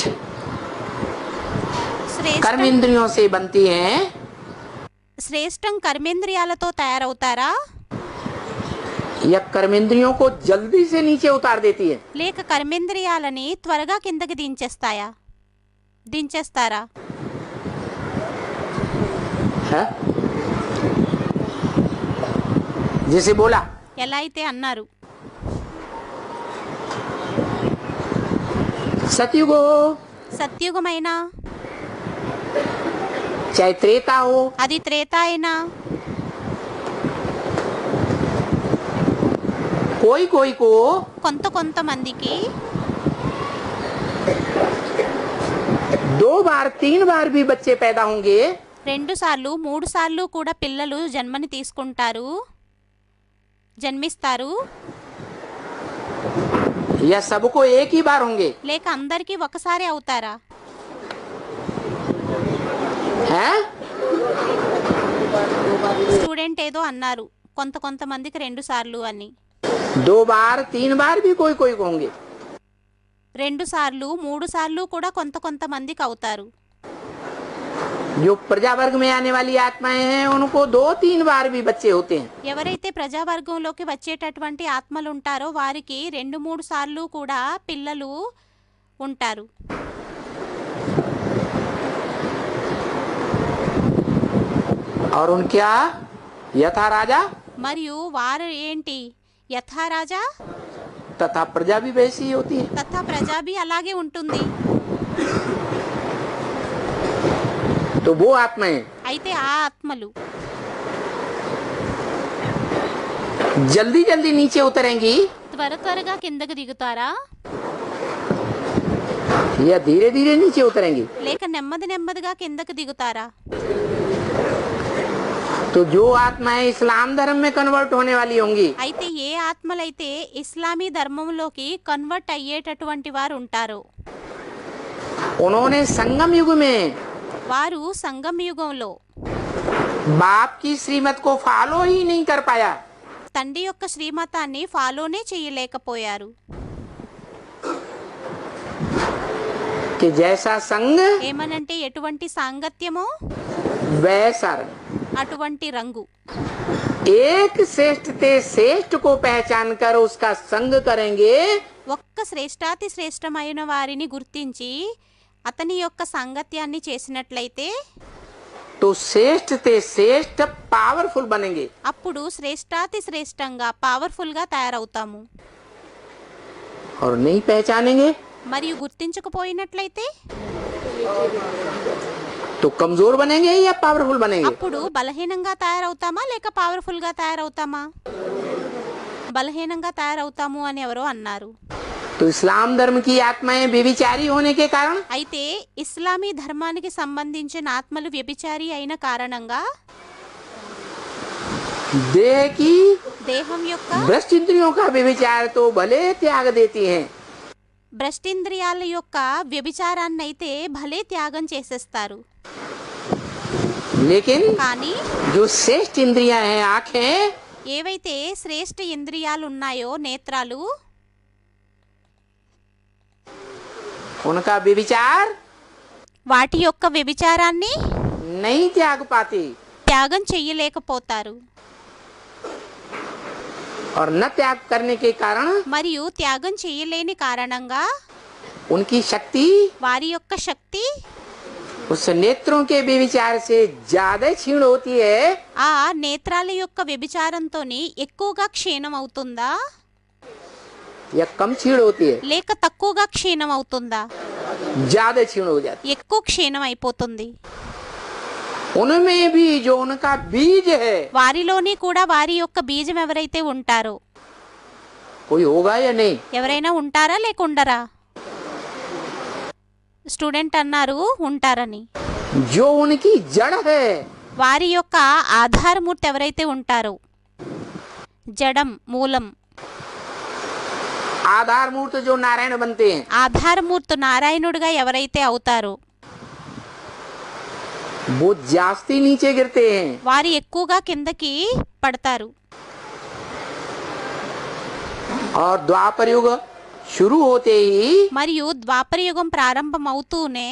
कर्मेंद्रियों से बनती हैं, శ్రేష్టం కర్మేంద్రియాలతో తయారవుతారా, या कर्मेंद्रियों को जल्दी से नीचे उतार देती है? లేక కర్మేంద్రియాలని త్వరగా కిందకి దించేస్తారా? है? जैसे बोला ఎలా అయితే అన్నారు, सतयुग हो సత్యుగమైన, चाहे त्रेता हो, అది త్రేత అయినా, कोई को కొంతమందికి 2 बार 3 बार भी बच्चे पैदा होंगे, 2 సార్లు 3 సార్లు కూడా పిల్లలు జన్మిస్తారు, या सबको एक ही बार होंगे? లేక అందరికీ ఒకసారి అవుతారా? हैं? స్టూడెంట్ ఏదో అన్నారు కొంతమందికి 2 సార్లు అని. 2 बार 3 बार भी कोई को होंगे, 2 సార్లు 3 సార్లు కూడా కొంతమందికి అవుతారు. जो प्रजा वर्ग में आने वाली आत्माएं हैं उनको 2-3 बार भी बच्चे होते हैं। ఎవరైతే ప్రజావర్గంలోకి వచ్చేటటువంటి ఆత్మలు ఉంటారో వారికి 2-3 సార్లు కూడా పిల్లలు ఉంటారు. और उनका यथा राजा మరియు వారు ఏంటి, యథారాజా तथा प्रजा भी वैसी ही होती है। తథా ప్రజా भी అలాగే ఉంటుంది. तो वो आत्माएं అయితే ఆ ఆత్మలు जल्दी जल्दी नीचे उतरेंगी త్వరగా కిందకి దిగుతారా, या धीरे धीरे नीचे उतरेंगी? లేక నెమ్మదిగా కిందకి దిగుతారా? तो जो आत्माएं इस्लाम धर्म में कन्वर्ट होने वाली होंगी, అయితే ఏ ఆత్మలైతే ఇస్లామీ ధర్మంలోకి కన్వర్ట్ అయ్యేటటువంటి వారు ఉంటారో उन्होंने संगम युग में వారు సంగమ యుగంలో बाप की श्रीमत को फॉलो ही नहीं कर पाया, తండ్రి యొక్క శ్రీమతాన్ని ఫాలోనే చేయలేకపోయారు. कि जैसा संग ఏమనంటే ఎటువంటి సాంగత్యమో वैसा रंग। అటువంటి రంగు. एक श्रेष्ठ ते श्रेष्ठ को पहचान कर उसका संग करेंगे, ఒక్క శ్రేష్టాతి శ్రేష్టమైన వారిని గుర్తించి అతని యొక్క సాంగత్యాన్ని చేసినట్లయితే तो श्रेष्ठ ते श्रेष्ठ पावरफुल बनेंगे। అప్పుడు శ్రేష్టాతి శ్రేష్టంగా పవర్ఫుల్గా తయారవుతాము. और नहीं पहचानेंगे మరియు గుర్తించకపోయినట్లయితే तो कमजोर बनेंगे या पावरफुल बनेंगे? అప్పుడు బలహీనంగా తయారవుతామా లేక పవర్ఫుల్గా తయారవుతామా? బలహీనంగా తయారవుతాము అని ఎవరో అన్నారు. तो इस्लाम धर्म की आत्माएं व्यभिचारी होने के कारण అయితే ఇస్లామీ ధర్మానికి సంబంధించిన ఆత్మలు వ్యభిచారి అయిన కారణంగా देह की దేహం యొక్క भ्रष्ट इंद्रियों का व्यभिचार तो भले त्याग देती हैं, భ్రష్టింద్రియాల యొక్క వ్యభిచారాన్ని అయితే భలే త్యాగం చేసేస్తారు. लेकिन కానీ जो श्रेष्ठ इंद्रियां हैं आंखें, ఏవైతే శ్రేష్ఠ ఇంద్రియాలు ఉన్నాయో నేత్రాలు, उनका व्यभिचार వాటి యొక్క వ్యభిచారాన్ని नहीं त्याग पाती త్యాగం చెయ్యలేకపోతారు. और न त्याग करने के कारण మరియు త్యాగం చెయ్యలేని కారణంగా उनकी शक्ति వారి యొక్క శక్తి उस नेत्रों के व्यभिचार से ज्यादा क्षीण होती है ఆ నేత్రాల యొక్క వ్యభిచారంతోని ఎక్కువగా క్షీణం అవుతుందా या कम क्षीण होती है? లేక తక్కువగా క్షీణం అవుతుందా? ज्यादा क्षीण हो जाती ఎక్కువ క్షీణం అయిపోతుంది. है। उनमें भी जो उनका बीज है వారిలోని కూడా వారి యొక్క బీజం ఎవరైతే ఉంటారో, कोई होगा या नहीं? ఎవరైనా ఉంటారా లేకుండరా? స్టూడెంట్ అన్నారు ఉంటారని. जो उनकी जड़ है వారి యొక్క ఆధారమూర్తి ఎవరైతే ఉంటారో, జడం మూలం, आधार मूर्त जो नारायण बनते हैं, ఆధారమూర్తి నారాయణుడిగా ఎవరైతే అవుతారో वो जास्ती नीचे गिरते हैं। వారు ఎక్కువగా కిందకి పడతారు. और द्वापर युग शुरू होते ही మరియు ద్వాపర యుగం ప్రారంభం అవుతూనే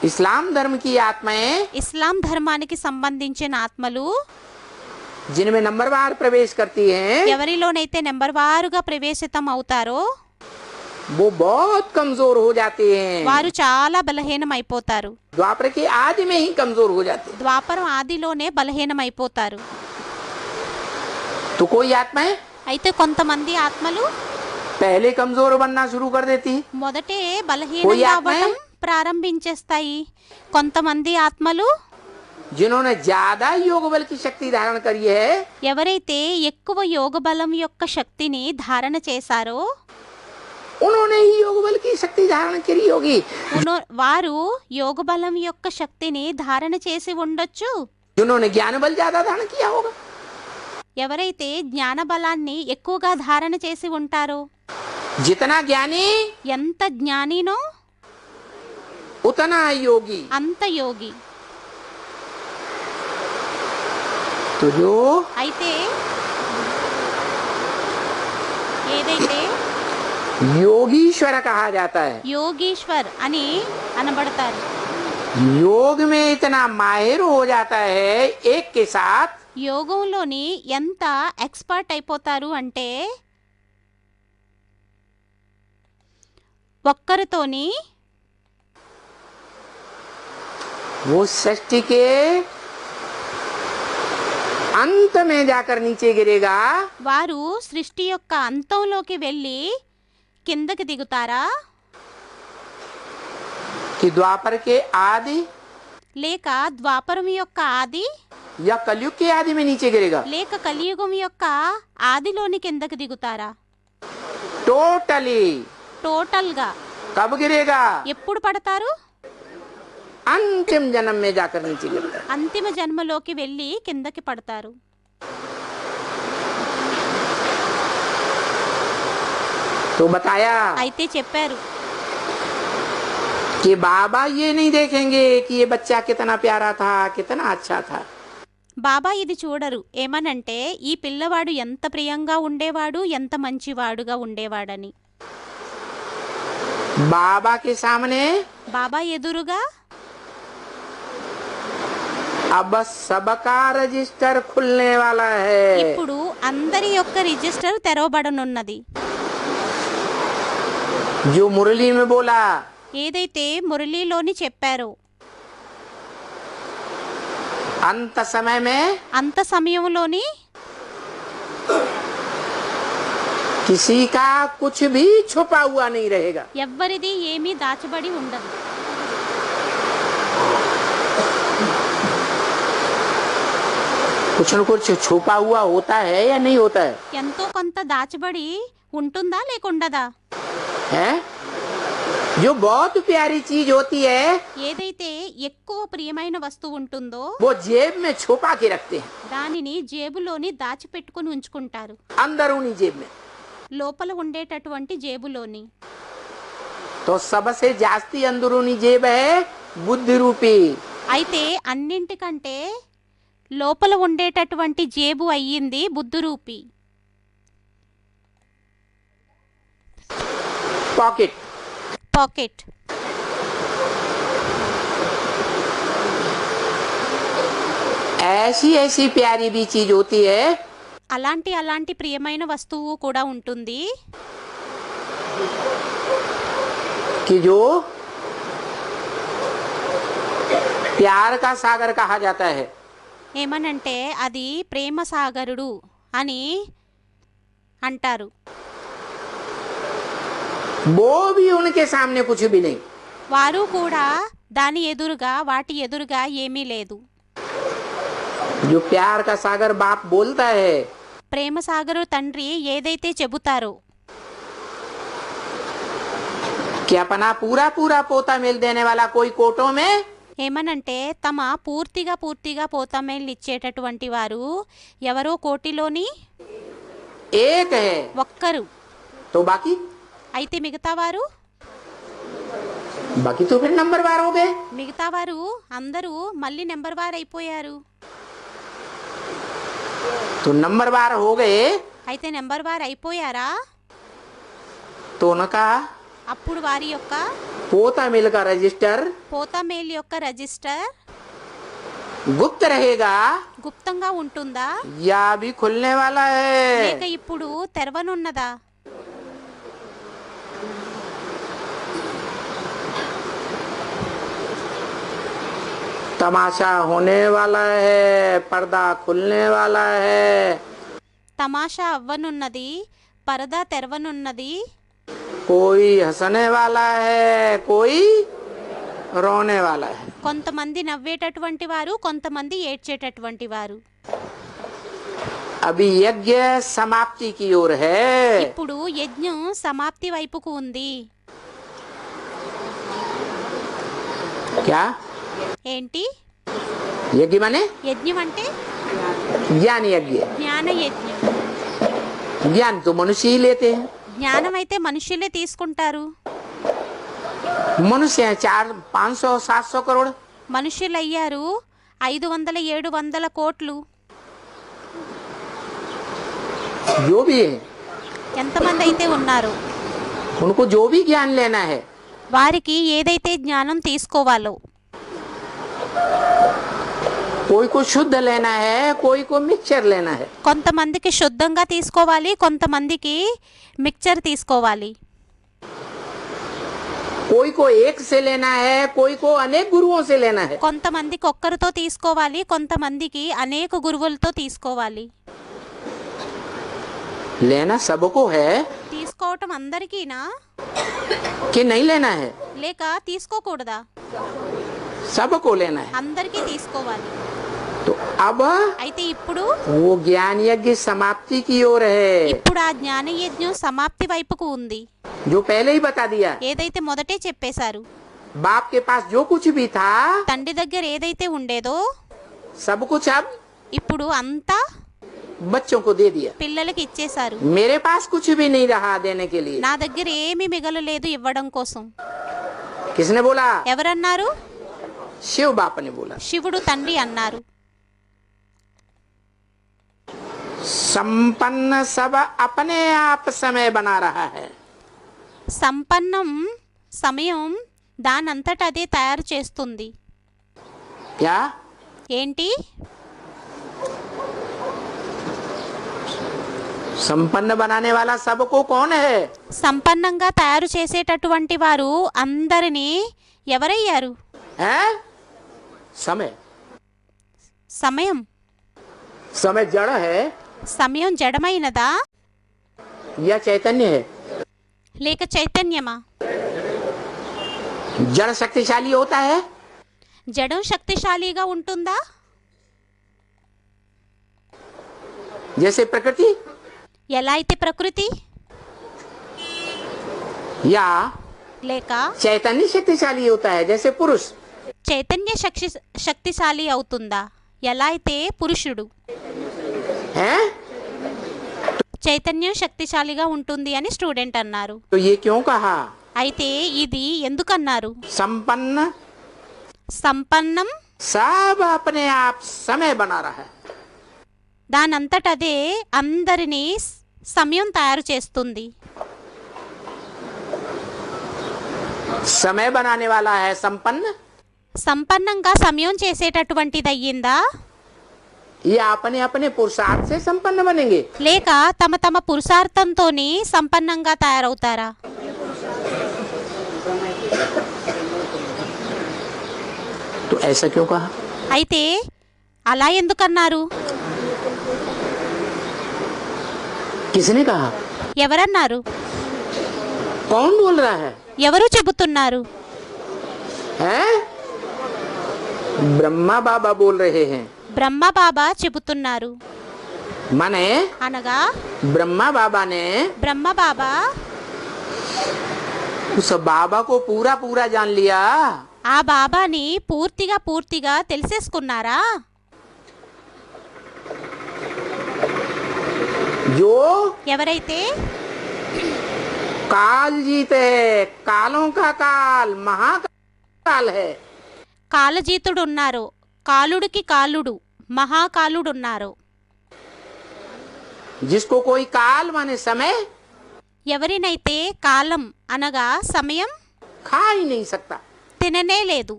इस्लाम धर्म की आत्माएं ఇస్లాం ధర్మానికి సంబంధించిన ఆత్మలు जिनमें नंबरवार प्रवेश करती हैं, ఎవరిలోనైతే నెంబర్ వారుగా ప్రవేశితం అవుతారో वो बहुत कमजोर हो जाते हैं। వారు చాలా బలహీనం అయిపోతారు. द्वापर के आदि में ही कमजोर हो जाते हैं। ద్వాపరం ఆదిలోనే బలహీనం అయిపోతారు. तो कोई आत्माएं అయితే కొంతమంది ఆత్మలు पहले कमजोर बनना शुरू कर देती, మొదటే कोई బలహీనంగా ఆత్మ అవ్వటం ప్రారంభించేస్తాయి. కొంతమంది ఆత్మలు जिन्होंने ज्यादा योग बल की शक्ति धारण करी है, ఎవరైతే ఎక్కువ యోగ బలం యొక్క శక్తిని ధారణ చేశారో उन्होंने ही योग बल की शक्ति धारण करी होगी। వారు యోగ బలం యొక్క శక్తిని ధారణ చేసి ఉండొచ్చు. जिन्होंने ज्ञान बल ज्यादा धारण किया होगा, ఎవరైతే జ్ఞాన బలాన్ని ఎక్కువగా ధారణ చేసి ఉంటారో, जितना ज्ञानी ఎంత జ్ఞానినో उतना योगी। అంత యోగి. तो जो అయితే ఏదైతే योगीश्वर कहा जाता है, యోగీశ్వర్ అని అనబడతారు, योग में इतना माहिर हो जाता है एक के साथ, యోగంలోని ఎంత ఎక్స్పర్ట్ అయిపోతారు అంటే ఒక్కరితోని वो सृष्टि के अंत में जाकर नीचे गिरेगा। వారు సృష్టి యొక్క అంతంలోకి వెళ్ళి కిందకి దిగుతారా, कि द्वापर के आदि లేక ద్వాపరం యొక్క ఆది, या कलयुग के आदि में नीचे गिरेगा? లేక కలియుగం యొక్క ఆదిలోని కిందకి దిగుతారా? टोटली టోటల్గా कब गिरेगा? ఎప్పుడు పడతారు? अंतिम जन्म में जाकर नीचे गिरता है। అంతిమ జన్మలోకి వెళ్ళి కిందకి పడతారు. तो बताया అయితే చెప్పారు कि बाबा ये नहीं देखेंगे कि ये बच्चा कितना प्यारा था, कितना अच्छा था। బాబా ఇది చూడరు. ఏమనంటే ఈ పిల్లవాడు ఎంత ప్రియంగా ఉండేవాడు, ఎంత మంచివాడుగా ఉండేవాడని. बाबा के सामने బాబా ఎదురుగా अब सबका रजिस्टर खुलने वाला है। ఇప్పుడు అందరి యొక్క రిజిస్టర్ తెరవబడనున్నది. जो मुरली में बोला, ఏదైతే మురళీలోని చెప్పారో अंत समय में అంత సమయంలోని किसी का कुछ भी छुपा हुआ नहीं रहेगा। ఎవ్వరిది ఏమీ దాచబడి ఉండదు. कुछ न कुछ छुपा हुआ होता है या नहीं होता है? ఎంతో కొంత దాచబడి ఉంటుందా లేకుండదా? हैं? जो बहुत प्यारी चीज होती है ఏదైతే ఎక్కువ ప్రియమైన వస్తువు ఉంటుందో वो जेब में छुपा के रखते हैं, దానిని జేబులోని దాచిపెట్టుకుని ఉంచుకుంటారు. अंदरूनी जेब में। లోపల ఉండేటటువంటి జేబులోని. तो सबसे जास्ती अंदरूनी जेब है बुद्धि रूपी। అయితే అన్నింటికంటే లోపల ఉండేటటువంటి జేబు అయ్యింది బుద్ధురూపి. पॉकेट। పాకెట్. ऐसी ऐसी प्यारी भी चीज होती है అలాంటి ప్రియమైన వస్తువు కూడా ఉంటుంది कि जो प्यार का सागर कहा जाता है। ఏమనంటే అది ప్రేమ సాగరుడు అని అంటారు. वो भी उनके सामने कुछ भी नहीं। వారు కూడా దాని ఎదురుగా వాటి ఎదురుగా ఏమీ లేదు. जो प्यार का सागर बाप बोलता है ప్రేమ సాగరు తండ్రి ఏదైతే చెబుతారో कि अपना पूरा पूरा पोता मिल देने वाला कोई कोटों में ఏమనంటే తమ పూర్తిగా పోతమేళ్ళు ఇచ్చేటటువంటి వారు ఎవరో కోటిలోని एक है ఒక్కరు. तो बाकी అయితే మిగతా వారు तो फिर नंबर वार हो गए। మిగతా వారు అందరూ మళ్ళీ నెంబర్ వారు అయిపోయారు. तो नंबर वार हो गए అయితే నెంబర్ వారు అయిపోయారా? तो उनका అప్పుడు వారి యొక్క पोता मिल का रजिस्टर పోతమేలు యొక్క రిజిస్టర్ गुप्त रहेगा గుప్తంగా ఉంటుందా या भी खुलने वाला లేక है। ఇప్పుడు తెరవనున్నదా? तमाशा होने वाला है, पर्दा खुलने वाला है। తమాషా అవ్వనున్నది, పరదా తెరవనున్నది. कोई हंसने वाला है, कोई रोने वाला है। కొంతమంది నవ్వేటటువంటి వారు, కొంతమంది ఏడ్చేటటువంటి వారు. अभी यज्ञ समाप्ति की ओर है। ఇప్పుడు యజ్ఞం సమాప్తి వైపుకు ఉంది. क्या ఏంటి यज्ञ माने యజ్ఞం అంటే? ज्ञान यज्ञ। జ్ఞాన యజ్ఞం. ज्ञान तो मनुष्य ही लेते हैं। జ్ఞానం అయితే మనుషులే తీసుకుంటారు. मनुष्य है 400-500-700 करोड़। మనుషులయ్యారు 500-700 కోట్లు. जो भी है ఎంతమంది అయితే ఉన్నారో उनको जो भी ज्ञान लेना है వారికి ఏదైతే జ్ఞానం తీసుకోవాలో, कोई को शुद्ध लेना है, कोई को मिक्सचर लेना है। కొంతమందికి శుద్ధంగా తీసుకోవాలి, కొంతమందికి మిక్చర్ తీసుకోవాలి. कोई को एक से लेना है, कोई को अनेक गुरुओं से लेना है। కొంతమందికి ఒక్కరితో తీసుకోవాలి, కొంతమందికి అనేక గురువులతో తీసుకోవాలి. लेना सबको है తీసుకోవటం అందరికీనా कि नहीं लेना है? లేక తీసుకోకూడదా? सबको लेना है। అందరికీ తీసుకోవాలి. तो अब అయితే ఇప్పుడు वो ज्ञान यज्ञ समाप्ति की ओर है, ఇప్పుడు ఆ జ్ఞాన యజ్ఞం సమాప్తి వైపుకు ఉంది. जो पहले ही बता दिया। ఏదైతే మొదటే చెప్పేశారు, बाप के पास जो कुछ भी था తండ్రి దగ్గర ఏదైతే ఉండేదో सब कुछ अब ఇప్పుడు అంతా बच्चों को दे दिया। పిల్లలకి ఇచ్చేశారు. मेरे पास कुछ भी नहीं रहा देने के लिए। నా దగ్గర ఏమీ మిగలలేదు ఇవ్వడం కోసం. किसने बोला? ఎవరన్నారు? शिव बाप ने बोला। శివుడు తండ్రి అన్నారు. संपन्न सब अपने आप समय बना रहा है। సంపన్నం సమయం దానంతట అదే తయారు చేస్తుంది. क्या? ఏంటి? संपन्न बनाने वाला सबको कौन है? సంపన్నంగా తయారు చేసేటటువంటి వారు అందరినీ ఎవరయ్యారు? है समय। సమయం. समय जड़ है సమయం జడమైనదా या चैतन्य है? లేక చైతన్యమా? जड़ शक्तिशाली होता है జడం శక్తిశాలిగా ఉంటుందా? जैसे प्रकृति, ఎలా అయితే ప్రకృతి, या లేక चैतन्य शक्तिशाली होता है जैसे पुरुष? చైతన్య శక్తిశాలి అవుతుందా? ఎలా అయితే పురుషుడు. है చైతన్యం శక్తిశాలిగా ఉంటుంది అని స్టూడెంట్ అన్నారు. तो ये क्यों कहा? అయితే ఇది ఎందుకన్నారు? संपन्न సంపన్నం सब अपने आप समय बना रहा है। దానంతటదే అందరినీ సమయం తయారు చేస్తుంది. समय बनाने वाला है संपन्न, సంపన్నంగా సమయం చేసేటటువంటిది అయ్యిందా, या अपने अपने पुरुषार्थ से संपन्न बनेंगे? లేక తమ తమ పురుషార్థంతోని సంపన్నంగా తయారవుతారా? तो ऐसा क्यों कहा? అయితే అలా ఎందుకన్నారు? किसने कहा? ఎవరన్నారు? कौन बोल रहा है? ఎవరు చెబుతున్నారు? हैं? ब्रह्मा बाबा बोल रहे हैं। బ్రహ్మ బాబా చెబుతున్నారు. माने అనగా ब्रह्मा बाबा ने బ్రహ్మ బాబా उस बाबा को पूरा पूरा जान लिया। ఆ బాబాని పూర్తిగా తెలిసేసుకున్నారా? जो ఎవరైతే काल जीत है, कालों का काल महाकाल है, కాలజీతుడు ఉన్నారో, కాలుడికి కాలుడు మహాకాలుడు ఉన్నారో, जिसको कोई काल माने समय ఎవరినైతే కాలం అనగా సమయం खा ही नहीं सकता, తిననే లేదు,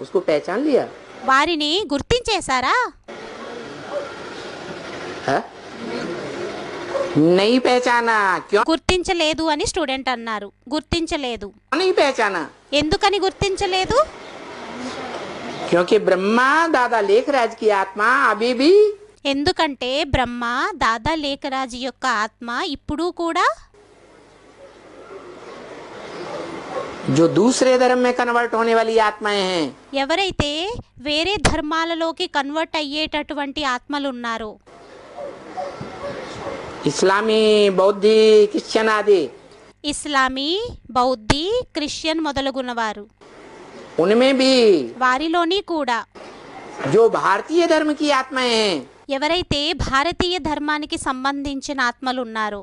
उसको पहचान लिया వారిని గుర్తించేశారా? है? नहीं पहचाना। क्यों గుర్తించలేదు అని స్టూడెంట్ అన్నారు. గుర్తించలేదు. नहीं पहचाना? ఎందుకని గుర్తించలేదు? क्योंकि ब्रह्मा दादा लेखराज की आत्मा अभी भी ఎందుకంటే బ్రహ్మ దాదా లేఖరాజు యొక్క ఆత్మ ఇప్పుడు కూడా जो दूसरे धर्म में कन्वर्ट होने वाली आत्माएं हैं, ఎవరైతే వేరే ధర్మాలలోకి కన్వర్ట్ అయ్యేటటువంటి ఆత్మలు ఉన్నారో, इस्लामी बौद्धि क्रिश्चियन आदि, ఇస్లామీ బౌద్ధి క్రిస్టియన్ మొదలగునవారు, उनमें भी వారిలోని కూడా जो भारतीय धर्म की आत्माएं हैं, ఎవరైతే భారతీయ ధర్మానికి సంబంధించిన ఆత్మలు ఉన్నారో,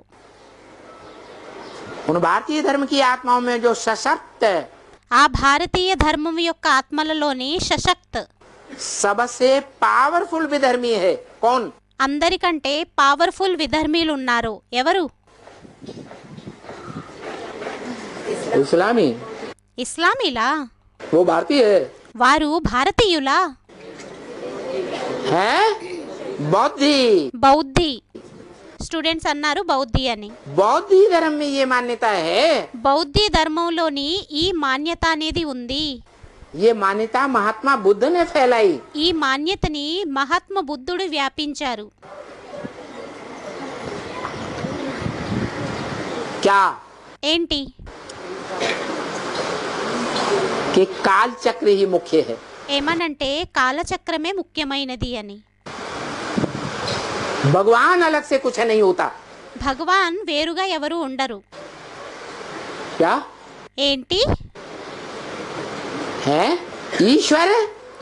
उन भारतीय धर्म की आत्माओं में जो सशक्त ఆ భారతీయ ధర్మం యొక్క ఆత్మలలోని సశక్త్ सबसे पावरफुल विधर्मी है कौन? అందరికంటే పవర్ఫుల్ విధర్మీలు ఉన్నారు. ఎవరు? इस्लामी। ఇస్లామీలా? वो भारतीय है? వారు భారతీయులా? है बौद्धि। బౌద్ధి. స్టూడెంట్స్ అన్నారు బౌద్ధి అని. बौद्धि धर्म में ये मान्यता है, బౌద్ధి ధర్మంలోని ఈ మాన్యత అనేది ఉంది. ये मान्यता महात्मा बुद्ध ने फैलाई। ఈ మాన్యతని మహాత్మ బుద్ధుడు వ్యాపించారు. क्या? ఏంటి? कि काल चक्र ही मुख्य है। ఏమనంటే కాలచక్రమే ముఖ్యమైనది అని. भगवान अलग से कुछ नहीं होता। భగవాన్ వేరుగా ఎవరు ఉండరు. क्या ఏంటి? है? ईश्वर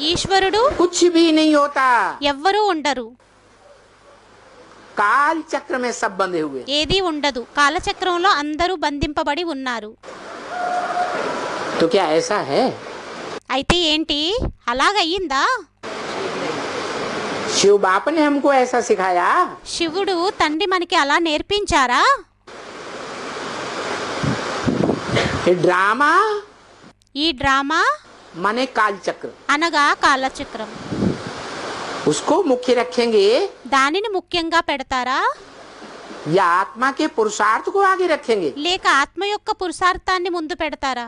ఈశ్వరుడు कुछ भी नहीं होता। ఎవ్వరూ ఉండరు. काल चक्र में सब बंधे हुए। ఏదీ ఉండదు. కాలచక్రంలో అందరూ బంధింపబడి ఉన్నారు. तो क्या ऐसा है? అయితే ఏంటి? అలాగయ్యిందా? शिव बाप ने हमको ऐसा सिखाया? శివుడు తండ్రి మనకి అలా నేర్పించారా? ये ड्रामा ఈ డ్రామా माने काल चक्र, అనగా కాలచక్రం. उसको मुख्य रखेंगे దానిని ముఖ్యంగా పెడతారా? या आत्मा के पुरुषार्थ को आगे रखेंगे? లేక ఆత్మ యొక్క పురుషార్థాన్ని ముందు పెడతారా?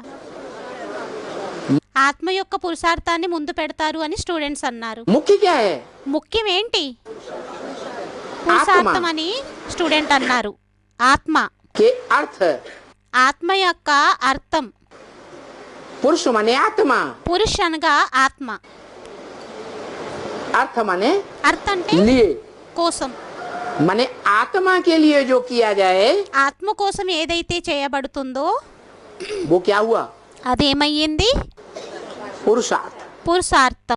ఆత్మ యొక్క పురుషార్థాన్ని ముందు పెడతారు అని స్టూడెంట్స్ అన్నారు. मुख्य क्या है? ముఖ్యం ఏంటి? పురుషార్థం అని స్టూడెంట్ అన్నారు. ఆత్మ. के अर्थ ఆత్మ యొక్క అర్థం. पुरुष माने आत्मा, పురుష్ అనగా ఆత్మ. अर्थ माने అర్థ అంటే लिए, కోసం. माने आत्मा के लिए जो किया जाए ఆత్మ కోసం ఏదైతే చేయబడుతుందో वो क्या हुआ? అదేమయ్యింది? पुरुषार्थ। పురుషార్థం.